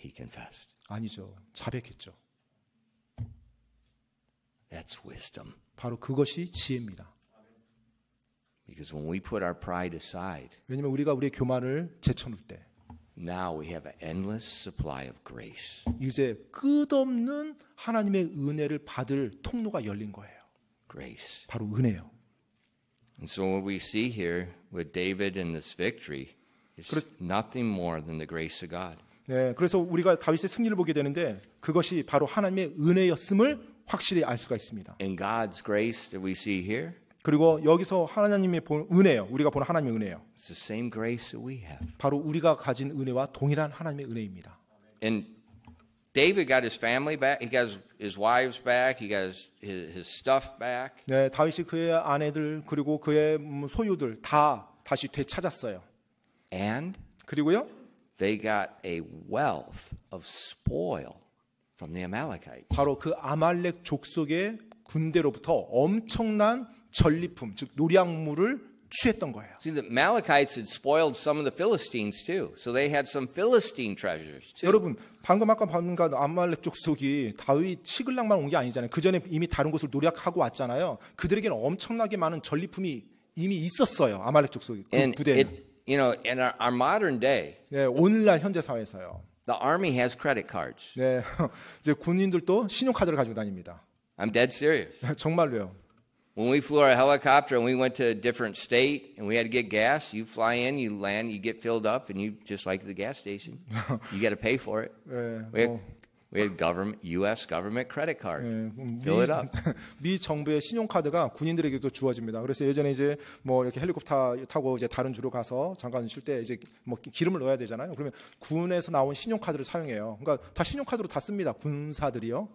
He confessed. 아니죠. 자백했죠. That's wisdom. 바로 그것이 지혜입니다. Because when we put our pride aside, 왜냐하면 우리가 우리의 교만을 제쳐놓을 때 now we have an endless supply of grace. 이제 끝없는 하나님의 은혜를 받을 통로가 열린 거예요. Grace. 바로 은혜요. And so what we see here with David and this victory is nothing more than the grace of God. 네, 그래서 우리가 다윗의 승리를 보게 되는데 그것이 바로 하나님의 은혜였음을 확실히 알 수가 있습니다. And God's grace that we see here, 그리고 여기서 하나님의 본 은혜요. 우리가 보는 하나님의 은혜요. it's the same grace that we have. 바로 우리가 가진 은혜와 동일한 하나님의 은혜입니다. And David got his family back. He got his wives back. He got his stuff back. 네, 다윗이 그의 아내들 그리고 그의 소유들 다 다시 되찾았어요. And 그리고요. they got a wealth of spoil from the Amalekites. 바로 그 아말렉 족속의 군대로부터 엄청난 전리품, 즉 노량물을 취했던 거예요. See, the Amalekites had spoiled some of the Philistines too. So they had some Philistine treasures too. 여러분, 방금 아까 방금 아말렉 족속이 다윗 시글락만 온 게 아니잖아요. 그 전에 이미 다른 곳을 노략하고 왔잖아요. 그들에게는 엄청나게 많은 전리품이 이미 있었어요. 아말렉 족속이 그 부대는. In our modern day, 네, 오늘날 현재 사회에서요. the army has credit cards. 네, 이제 군인들도 신용카드를 가지고 다닙니다. I'm dead serious. 정말로요. When we flew our helicopter and we went to a different state and we had to get gas, you fly in, you land, you get filled up, and you just like the gas station, you got to pay for it. 네, We had government, U.S. government credit card. 네, Fill it up. 미 정부의 신용카드가 군인들에게도 주어집니다. 그래서 예전에 이제 뭐 이렇게 헬리콥터 타고 이제 다른 주로 가서 잠깐 쉴 때 이제 뭐 기름을 넣어야 되잖아요. 그러면 군에서 나온 신용카드를 사용해요. 그러니까 다 신용카드로 다 씁니다. 군사들이요.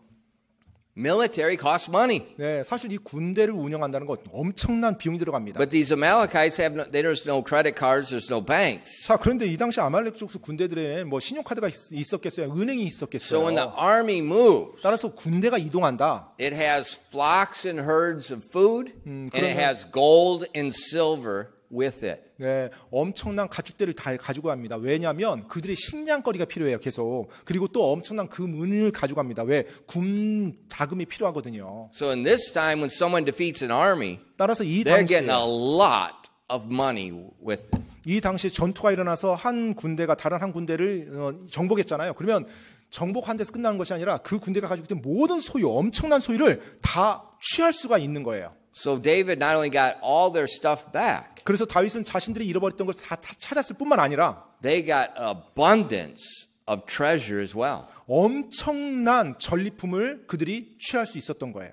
Military costs money. 네, 사실 이 군대를 운영한다는 건 엄청난 비용이 들어갑니다. But these Amalekites there's no credit cards, there's no banks. 자, 그런데 이 당시 아말렉 족속 군대들에 뭐 신용카드가 있었겠어요? 은행이 있었겠어요? So when the army moves, 따라서 군대가 이동한다. it has flocks and herds of food, and it 그러면- has gold and silver with it. 네, 엄청난 가축대를 다 가지고 갑니다. 왜냐하면 그들의 식량거리가 필요해요, 계속. 그리고 또 엄청난 금은을 가지고 갑니다. 왜? 군 자금이 필요하거든요. So in this time, when someone defeats an army, 따라서 이 they're 당시에 getting a lot of money with it. 이 당시에 전투가 일어나서 한 군대가 다른 한 군대를 정복했잖아요. 그러면 정복한 데서 끝나는 것이 아니라 그 군대가 가지고 있던 모든 소유, 엄청난 소유를 다 취할 수가 있는 거예요. So David not only got all their stuff back, 그래서 다윗은 자신들이 잃어버렸던 것을 다 찾았을 뿐만 아니라 they got abundance of treasure as well. 엄청난 전리품을 그들이 취할 수 있었던 거예요.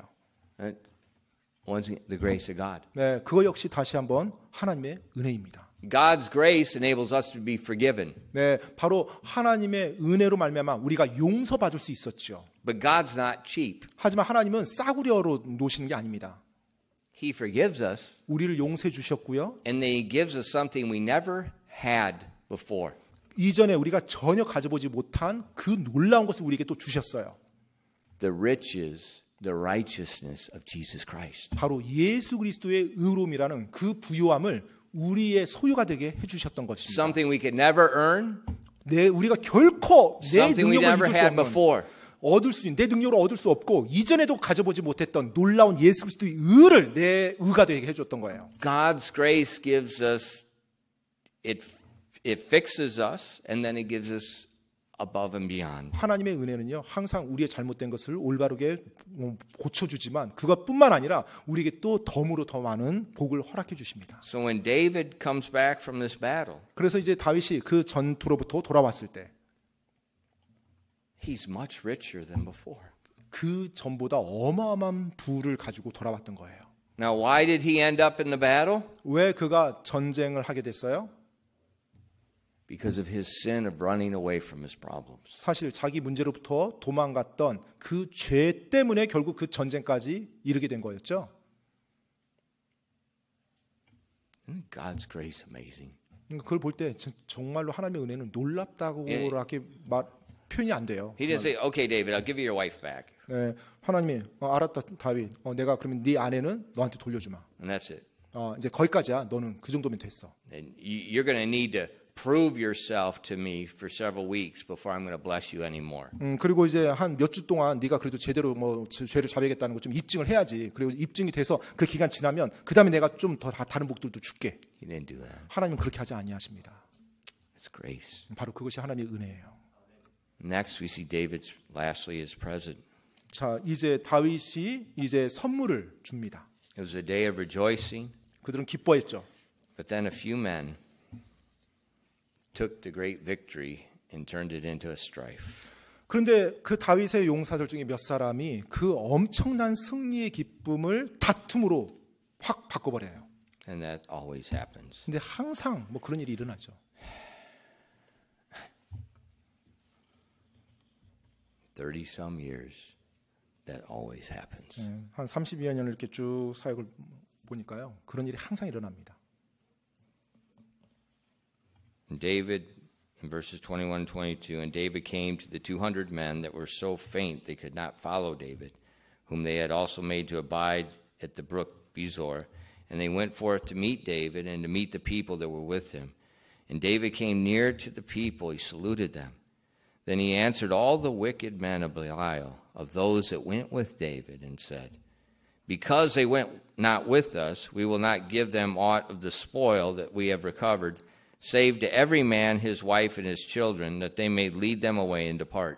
Right? Once again, the grace of God. 네, 그거 역시 다시 한번 하나님의 은혜입니다. God's grace enables us to be forgiven. 네, 바로 하나님의 은혜로 말미암아 우리가 용서받을 수 있었죠. But God's not cheap. 하지만 하나님은 싸구려로 놓으시는 게 아닙니다. He forgives us, 우리를 용서해 주셨고요. and then He gives us something we never had before. 이전에 우리가 전혀 가져보지 못한 그 놀라운 것을 우리에게 또 주셨어요. The riches, the righteousness of Jesus Christ. 바로 예수 그리스도의 의로움이라는 그 부요함을 우리의 소유가 되게 해주셨던 것입니다. Something we could never earn, 네, 우리가 결코 내 something we 능력으로 never 이룰 수 had 없는 before. 얻을 수 있는 내 능력으로 얻을 수 없고 이전에도 가져보지 못했던 놀라운 예수 그리스도의 의를 내 의가 되게 해줬던 거예요. God's grace gives us, it fixes us, and then it gives us above and beyond. 하나님의 은혜는요 항상 우리의 잘못된 것을 올바르게 고쳐주지만 그것뿐만 아니라 우리에게 또 덤으로 더 많은 복을 허락해 주십니다. So when David comes back from this battle, 그래서 이제 다윗이 그 전투로부터 돌아왔을 때 he's much richer than before. 그 전보다 어마어마한 부를 가지고 돌아왔던 거예요. Now, why did he end up in the battle? 왜 그가 전쟁을 하게 됐어요? Because of his sin of running away from his problems. 사실 자기 문제로부터 도망갔던 그 죄 때문에 결국 그 전쟁까지 이르게 된 거였죠. Isn't God's grace amazing? 그걸 볼 때 정말로 하나님의 은혜는 놀랍다고밖에 표현이 안 돼요. He didn't say, "Okay, David, I'll give you your wife back," 네, 하나님이 알았다 다윗, 내가 그러면 네 아내는 너한테 돌려주마. and that's it. 이제 거기까지야. 너는 그 정도면 됐어. And you're going to need to prove yourself to me for several weeks before I'm going to bless you anymore. 그리고 이제 한 몇 주 동안 네가 그래도 제대로 뭐 죄를 자백했다는 거 좀 입증을 해야지. 그리고 입증이 돼서 그 기간 지나면 그 다음에 내가 좀 더 다른 복들도 줄게. He didn't do that. 하나님은 그렇게 하지 아니하십니다. It's grace. 바로 그것이 하나님의 은혜예요. Next, we see David's lastly his present. 자, 이제 다윗이 이제 선물을 줍니다. It was a day of rejoicing, 그들은 기뻐했죠. but then a few men took the great victory and turned it into a strife. 그런데 그 다윗의 용사들 중에 몇 사람이 그 엄청난 승리의 기쁨을 다툼으로 확 바꿔버려요. And that always happens. 근데 항상 뭐 그런 일이 일어나죠. 30-some years, that always happens. 한 32여 년을 이렇게 쭉 사역을 보니까요. 그런 일이 항상 일어납니다. And David, in verses 21 and 22, and David came to the 200 men that were so faint they could not follow David, whom they had also made to abide at the brook Bezor. And they went forth to meet David and to meet the people that were with him. And David came near to the people, he saluted them. Then he answered all the wicked men of Belial, of those that went with David, and said, Because they went not with us, we will not give them aught of the spoil that we have recovered, save to every man his wife and his children, that they may lead them away and depart.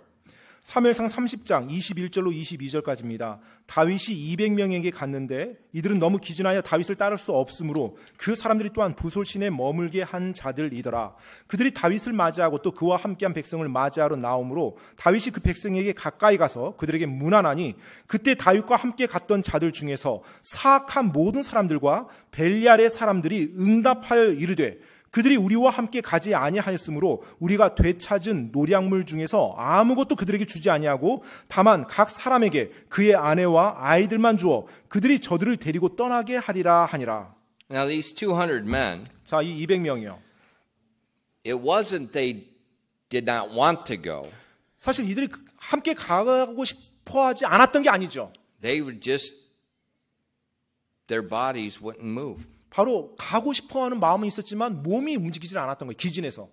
사무엘상 30장 21절로 22절까지입니다. 다윗이 200명에게 갔는데 이들은 너무 기진하여 다윗을 따를 수 없으므로 그 사람들이 또한 부솔신에 머물게 한 자들이더라. 그들이 다윗을 맞이하고 또 그와 함께한 백성을 맞이하러 나오므로 다윗이 그 백성에게 가까이 가서 그들에게 문안하니 그때 다윗과 함께 갔던 자들 중에서 사악한 모든 사람들과 벨리알의 사람들이 응답하여 이르되 그들이 우리와 함께 가지 아니하였으므로 우리가 되찾은 노량물 중에서 아무것도 그들에게 주지 아니하고 다만 각 사람에게 그의 아내와 아이들만 주어 그들이 저들을 데리고 떠나게 하리라 하니라. Now these 200 men, 자, 이 200명이요. it wasn't they did not want to go. 사실 이들이 함께 가고 싶어 하지 않았던 게 아니죠. They were just, their bodies wouldn't move. 바로 가고 싶어하는 마음은 있었지만 몸이 움직이지 않았던 거예요. 기진해서.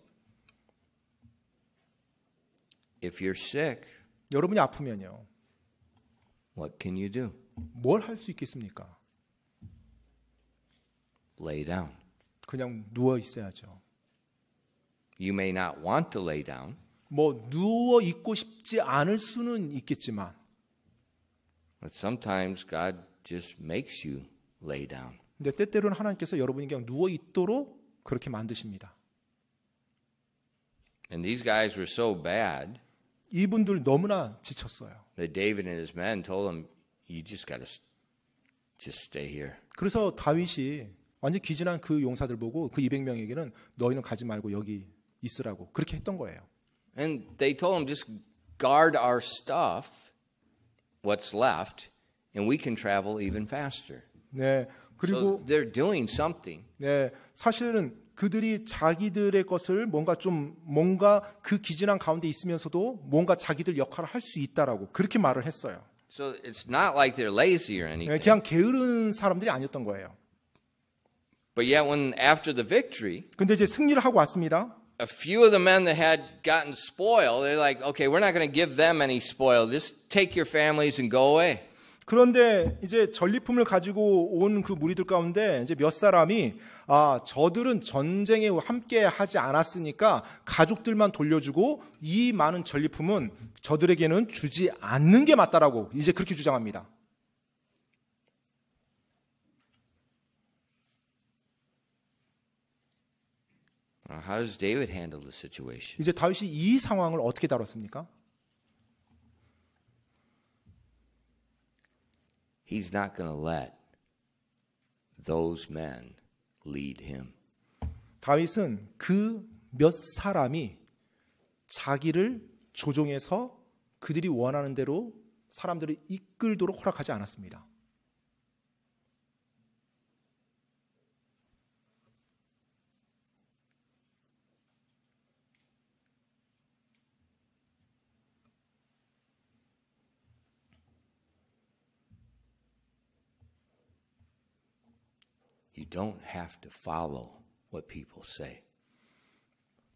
If you're sick, 여러분이 아프면요. what can you do? 뭘 할 수 있겠습니까? Lay down. 그냥 누워 있어야죠. You may not want to lay down, 뭐 누워 있고 싶지 않을 수는 있겠지만 but sometimes God just makes you lay down. 근데 때때로는 하나님께서 여러분이 그냥 누워 있도록 그렇게 만드십니다. And these guys were so bad 이분들 너무나 지쳤어요. that David and his men told them, you just got to just stay here. 그래서 다윗이 완전 기진한 그 용사들 보고 그 200명에게는 너희는 가지 말고 여기 있으라고 그렇게 했던 거예요. And they told him, just guard our stuff, what's left, and we can travel even faster. 네. 그리고 So they're doing something. 네, 사실은 그들이 자기들의 것을 뭔가 그 기진한 가운데 있으면서도 뭔가 자기들 역할을 할 수 있다라고 그렇게 말을 했어요. So it's not like they're lazy or 네, anything. 그냥 게으른 사람들이 아니었던 거예요. But yet when after the victory, 근데 이제 승리를 하고 왔습니다. a few of the men that had gotten spoil, they're like, okay, we're not going to give them any spoil. Just take your families and go away. 그런데 이제 전리품을 가지고 온 그 무리들 가운데 이제 몇 사람이 저들은 전쟁에 함께 하지 않았으니까 가족들만 돌려주고 이 많은 전리품은 저들에게는 주지 않는 게 맞다라고 이제 그렇게 주장합니다. How does David handle the situation? 이제 다윗이 이 상황을 어떻게 다뤘습니까? He's not going to let those men lead him. 다윗은 그 몇 사람이 자기를 조종해서 그들이 원하는 대로 사람들을 이끌도록 허락하지 않았습니다. You don't have to follow what people say.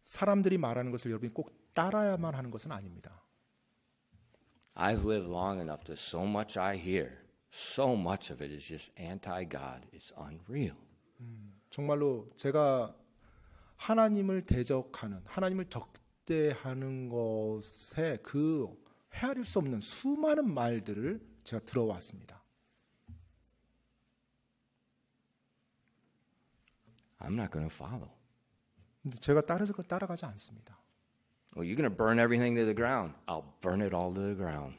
사람들이 말하는 것을 여러분이 꼭 따라야만 하는 것은 아닙니다. I've lived long enough to so much I hear. So much of it is just anti-God. It's unreal. 정말로 제가 하나님을 대적하는, 하나님을 적대하는 것에 그 헤아릴 수 없는 수많은 말들을 제가 들어왔습니다. I'm not going to follow. 근데 제가 따라가지 않습니다. Well, you're going to burn everything to the ground. I'll burn it all to the ground.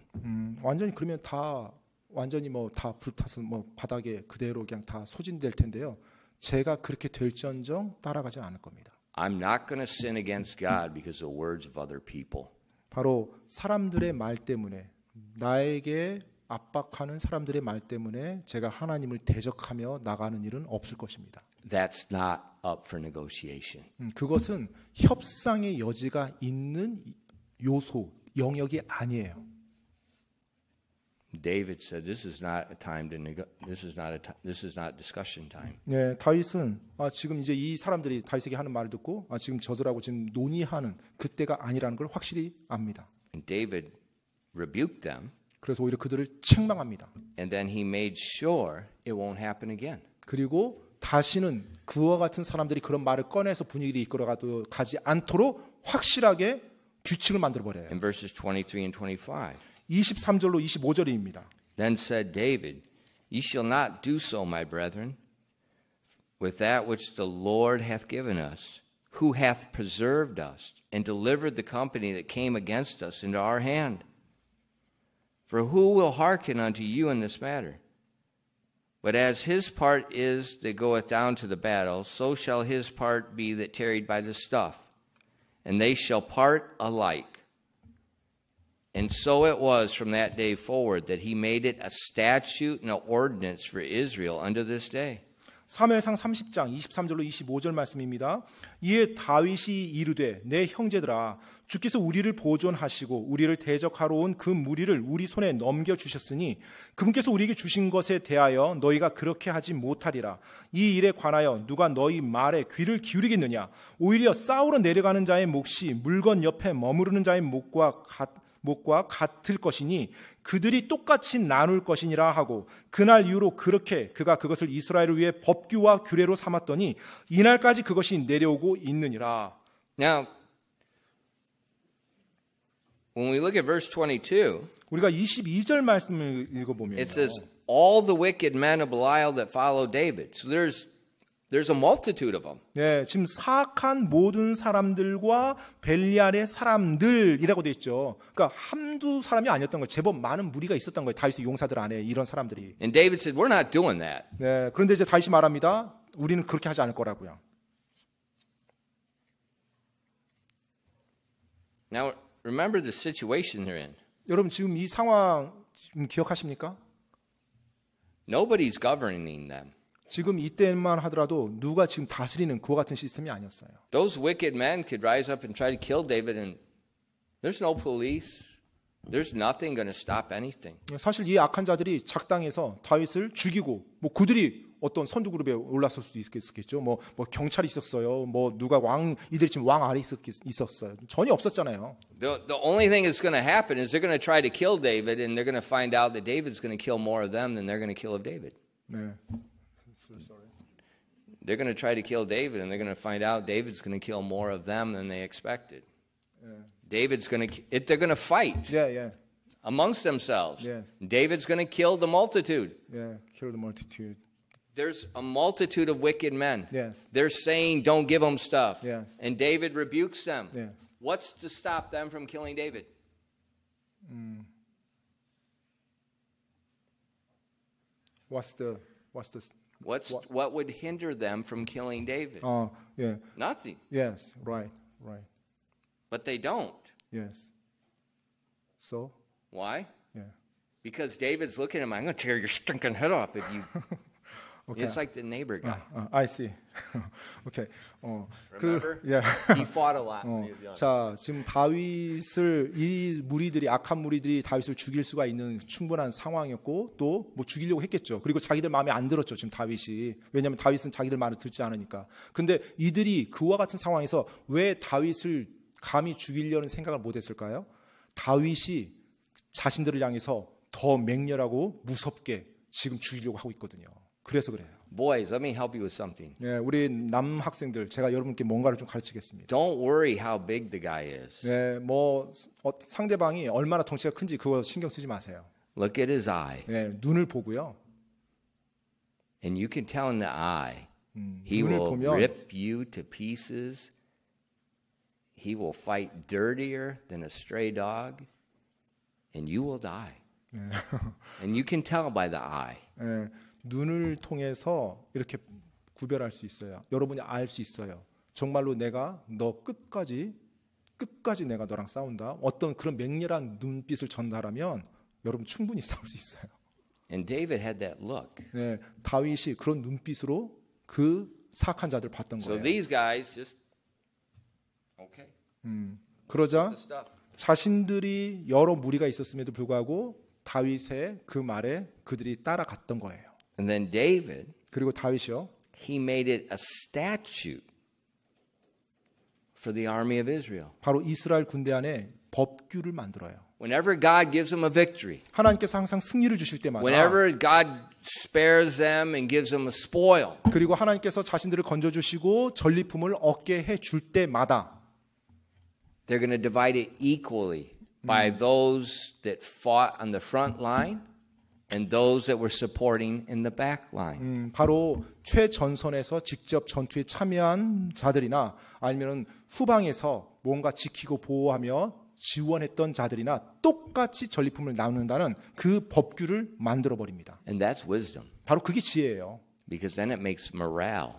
완전히 그러면 다 완전히 뭐 다 불타서 뭐 바닥에 그대로 그냥 다 소진될 텐데요. 제가 그렇게 될지언정 따라가지 않을 겁니다. I'm not going to sin against God because of words of other people. 바로 사람들의 말 때문에 나에게 압박하는 사람들의 말 때문에 제가 하나님을 대적하며 나가는 일은 없을 것입니다. That's not up for negotiation. 그것은 협상의 여지가 있는 요소, 영역이 아니에요. David said, "This is not a time to this is not discussion time." 네, 다윗은 지금 이제 이 사람들이 다윗에게 하는 말을 듣고 지금 저들하고 지금 논의하는 그때가 아니라는 걸 확실히 압니다. And David rebuked them, 그래서 오히려 그들을 책망합니다. and then he made sure it won't happen again. 그리고 다시는 그와 같은 사람들이 그런 말을 꺼내서 분위기를 이끌어가도 가지 않도록 확실하게 규칙을 만들어 버려요. In verses 23 and 25. 23절로 25절입니다. Then said David, "Ye shall not do so, my brethren, with that which the Lord hath given us, who hath preserved us, and delivered the company that came against us into our hand. For who will hearken unto you in this matter? But as his part is that goeth down to the battle, so shall his part be that tarried by the stuff, and they shall part alike. And so it was from that day forward that he made it a statute and an ordinance for Israel unto this day." 사무엘상 30장 23절로 25절 말씀입니다. 이에 다윗이 이르되 내 형제들아 주께서 우리를 보존하시고 우리를 대적하러 온 그 무리를 우리 손에 넘겨주셨으니 그분께서 우리에게 주신 것에 대하여 너희가 그렇게 하지 못하리라. 이 일에 관하여 누가 너희 말에 귀를 기울이겠느냐. 오히려 싸우러 내려가는 자의 몫이 물건 옆에 머무르는 자의 몫과 같을 것이니 그들이 똑같이 나눌 것이니라 하고 그날 이후로 그렇게 그가 그것을 이스라엘을 위해 법규와 규례로 삼았더니 이날까지 그것이 내려오고 있느니라. Now, when we look at verse 22, 우리가 22절 말씀을 읽어보면 it says, "All the wicked men of Belial that followed David." So there's a multitude of them. 네, 지금 사악한 모든 사람들과 벨리알의 사람들이라고 돼 있죠. 그러니까 한두 사람이 아니었던 거예요. 제법 많은 무리가 있었던 거예요. 다윗의 용사들 안에 이런 사람들이. And David said, "We're not doing that." 네, 그런데 이제 다윗이 말합니다. 우리는 그렇게 하지 않을 거라고요. Now, remember the situation they're in. 여러분 지금 이 상황 지금 기억하십니까? Nobody's governing them. 지금 이때만 하더라도 누가 지금 다스리는 그와 같은 시스템이 아니었어요. Those wicked men could rise up and try to kill David, and there's no police. There's nothing going to stop anything. 사실 이 악한 자들이 작당해서 다윗을 죽이고 뭐 그들이 어떤 선두 그룹에 올랐을 수도 있겠죠. 뭐 경찰이 있었어요. 뭐 누가 이들이 지금 왕 아래 있었어요. 전혀 없었잖아요. The only thing that's going to happen is they're going to try to kill David, and they're going to find out that David's going to kill more of them than they're going to kill of David. 네. They're going to try to kill David, and they're going to find out David's going to kill more of them than they expected. They're going to fight amongst themselves. Yes. David's going to kill the multitude. Yeah, kill the multitude. There's a multitude of wicked men. Yes. They're saying, "Don't give them stuff." Yes. And David rebukes them. Yes. What's to stop them from killing David? What would hinder them from killing David? Yeah. Nothing. Yes, right. But they don't. Yes. So? Why? Yeah. Because David's looking at him, "I'm going to tear your stinking head off if you..." Okay. It's like the neighbor guy. I see. Okay. Remember? yeah. He fought a lot when he was young. 자, 지금 다윗을 이 무리들이 악한 무리들이 다윗을 죽일 수가 있는 충분한 상황이었고 또 뭐 죽이려고 했겠죠. 그리고 자기들 마음에 안 들었죠. 지금 다윗이. 왜냐하면 다윗은 자기들 말을 듣지 않으니까. 근데 이들이 그와 같은 상황에서 왜 다윗을 감히 죽이려는 생각을 못 했을까요? 다윗이 자신들을 향해서 더 맹렬하고 무섭게 지금 죽이려고 하고 있거든요. 그래서 그래요. Boys, let me help you with something. 네, 우리 남 학생들 제가 여러분께 뭔가를 좀 가르치겠습니다. Don't worry how big the guy is. 네, 뭐 상대방이 얼마나 덩치가 큰지 그거 신경 쓰지 마세요. Look at his eye. 네, 눈을 보고요. And you can tell in the eye. He 눈을 will 보면 rip you to pieces. He will fight dirtier than a stray dog. And you will die. And you can tell by the eye. 네, 눈을 통해서 이렇게 구별할 수 있어요. 여러분이 알 수 있어요. 정말로 내가 너 끝까지 내가 너랑 싸운다. 어떤 그런 맹렬한 눈빛을 전달하면 여러분 충분히 싸울 수 있어요. And David had that look. 네, 다윗이 그런 눈빛으로 그 사악한 자들 봤던 So 거예요. these guys just okay. 그러자 The stuff. 자신들이 여러 무리가 있었음에도 불구하고 다윗의 그 말에 그들이 따라갔던 거예요. And then David, 그리고 다윗이요. he made it a statute for the army of Israel. 바로 이스라엘 군대 안에 법규를 만들어요. Whenever God gives them a victory, 하나님께서 항상 승리를 주실 때마다 whenever God spares them and gives them a spoil, 그리고 하나님께서 자신들을 건져주시고 전리품을 얻게 해줄 때마다 they're going to divide it equally by those that fought on the front line and those that were supporting in the back line. 바로 최전선에서 직접 전투에 참여한 자들이나 아니면 후방에서 뭔가 지키고 보호하며 지원했던 자들이나 똑같이 전리품을 나눈다는 그 법규를 만들어 버립니다. And that's wisdom, 바로 그게 지혜예요. because then it makes morale.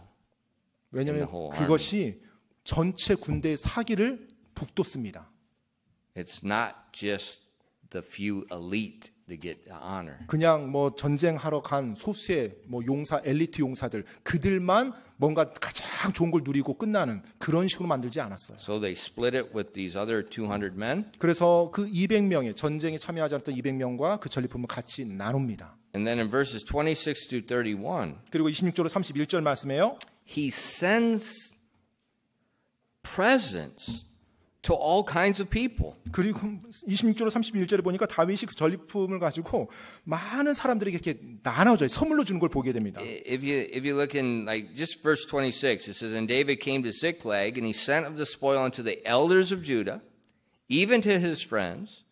왜냐하면 In the whole 그것이 전체 군대의 사기를 북돋습니다. It's not just the few elite that get the honor. 그냥 뭐 전쟁하러 간 소수의 뭐 용사, 엘리트 용사들 그들만 뭔가 가장 좋은 걸 누리고 끝나는 그런 식으로 만들지 않았어요. So they split it with these other 200 men. 그래서 그 200명의 전쟁에 참여하지 않았던 200명과 그 전리품을 같이 나눕니다. And then in verses 26 to 31, 그리고 26절로 31절 말씀에요. he sends presents to all kinds of people. 그리고 26절로 31절에 보니까 다윗이 그 전리품을 가지고 많은 사람들에게 이렇게 나눠줘요. 선물로 주는 걸 보게 됩니다. If you look in like just verse 26, it says, And David came to Ziklag, and he sent of the spoil unto the elders of Judah, even to his friends.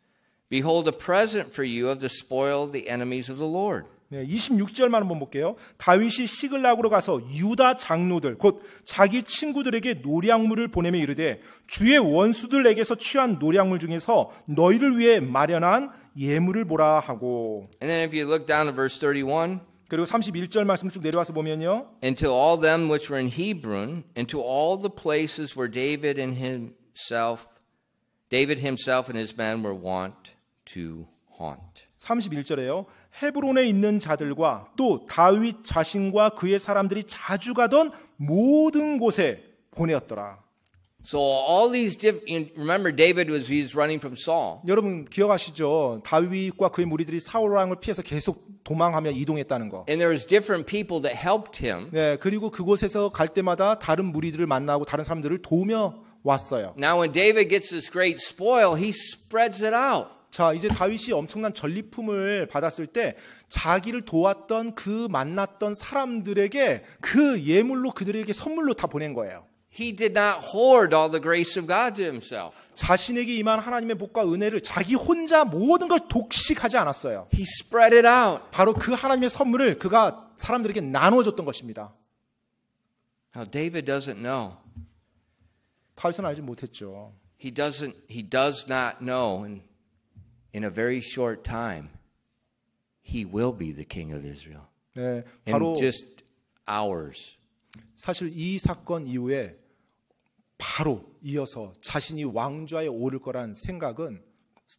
Behold, a present for you of the spoil of the enemies of the Lord. 네, 26절만 한번 볼게요. 다윗이 시글락으로 가서 유다 장로들 곧 자기 친구들에게 노량물을 보내며 이르되 주의 원수들에게서 취한 노량물 중에서 너희를 위해 마련한 예물을 보라 하고. And then if you look down to verse 31, 그리고 31절 말씀 쭉 내려와서 보면요. And to all them which were in Hebron, and to all the places where David himself and his men were wont to haunt. 31절에요. 헤브론에 있는 자들과 또 다윗 자신과 그의 사람들이 자주 가던 모든 곳에 보내었더라. So all these remember David he's running from Saul. 여러분 기억하시죠? 다윗과 그의 무리들이 사울 왕을 피해서 계속 도망하며 이동했다는 거. And there was different people that helped him. 네, 그리고 그곳에서 갈 때마다 다른 무리들을 만나고 다른 사람들을 도우며 왔어요. Now when David gets this great spoil, he spreads it out. 자, 이제 다윗이 엄청난 전리품을 받았을 때 자기를 도왔던 그 만났던 사람들에게 그 예물로 그들에게 선물로 다 보낸 거예요. He did not hoard all the grace of God to himself. 자신에게 임한 하나님의 복과 은혜를 자기 혼자 모든 걸 독식하지 않았어요. He spread it out. 바로 그 하나님의 선물을 그가 사람들에게 나눠줬던 것입니다. Now David doesn't know. 다윗은 알지 못했죠. He does not know. In a very short time, he will be the king of Israel. 네, 바로 In just hours. 사실 이 사건 이후에 바로 이어서 자신이 왕좌에 오를 거란 생각은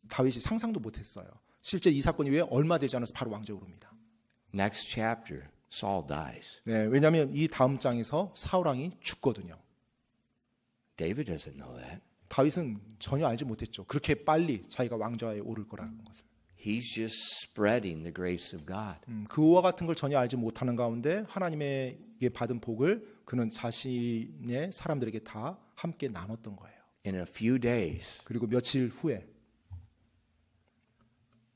다윗이 상상도 못했어요. 실제 이 사건 이후에 얼마 되지 않아서 바로 왕좌에 오릅니다. Next chapter, Saul dies. 네, 왜냐하면 이 다음 장에서 사울 왕이 죽거든요. David doesn't know that. 다윗은 전혀 알지 못했죠. 그렇게 빨리 자기가 왕좌에 오를 거라는 것을. He's just spreading the grace of God. 그와 같은 걸 전혀 알지 못하는 가운데 하나님에게 받은 복을 그는 자신의 사람들에게 다 함께 나눴던 거예요. In a few days, 그리고 며칠 후에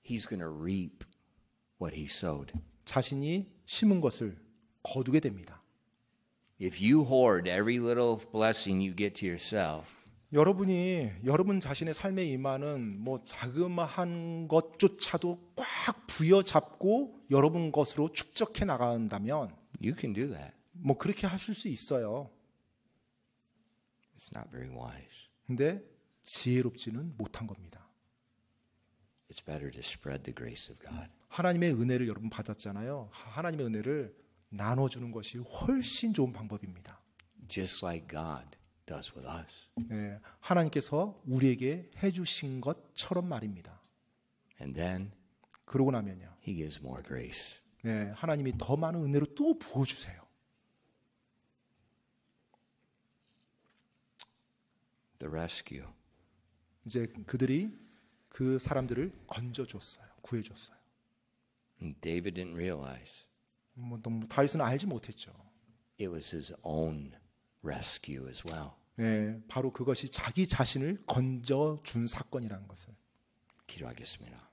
he's going to reap what he sowed. 자신이 심은 것을 거두게 됩니다. If you hoard every little blessing you get to yourself, 여러분이 여러분 자신의 삶에 임하는 뭐 자그마한 것조차도 꽉 부여잡고 여러분 것으로 축적해 나간다면 you can do that. 뭐 그렇게 하실 수 있어요. It's not very wise. 근데 지혜롭지는 못한 겁니다. It's better to spread the grace of God. 하나님의 은혜를 여러분 받았잖아요. 하나님의 은혜를 나눠주는 것이 훨씬 좋은 방법입니다. Just like God does with us. 네, 하나님께서 우리에게 해주신 것처럼 말입니다. And then 그러고 나면요, he gives more grace. 네, 하나님이 더 많은 은혜로 또 부어주세요. The rescue. 이제 그들이 그 사람들을 건져줬어요. 구해줬어요. And David didn't realize 너무 다윗은 알지 못했죠. it was his own rescue as well. 네, 바로 그것이 자기 자신을 건져준 사건이라는 것을. 기도하겠습니다.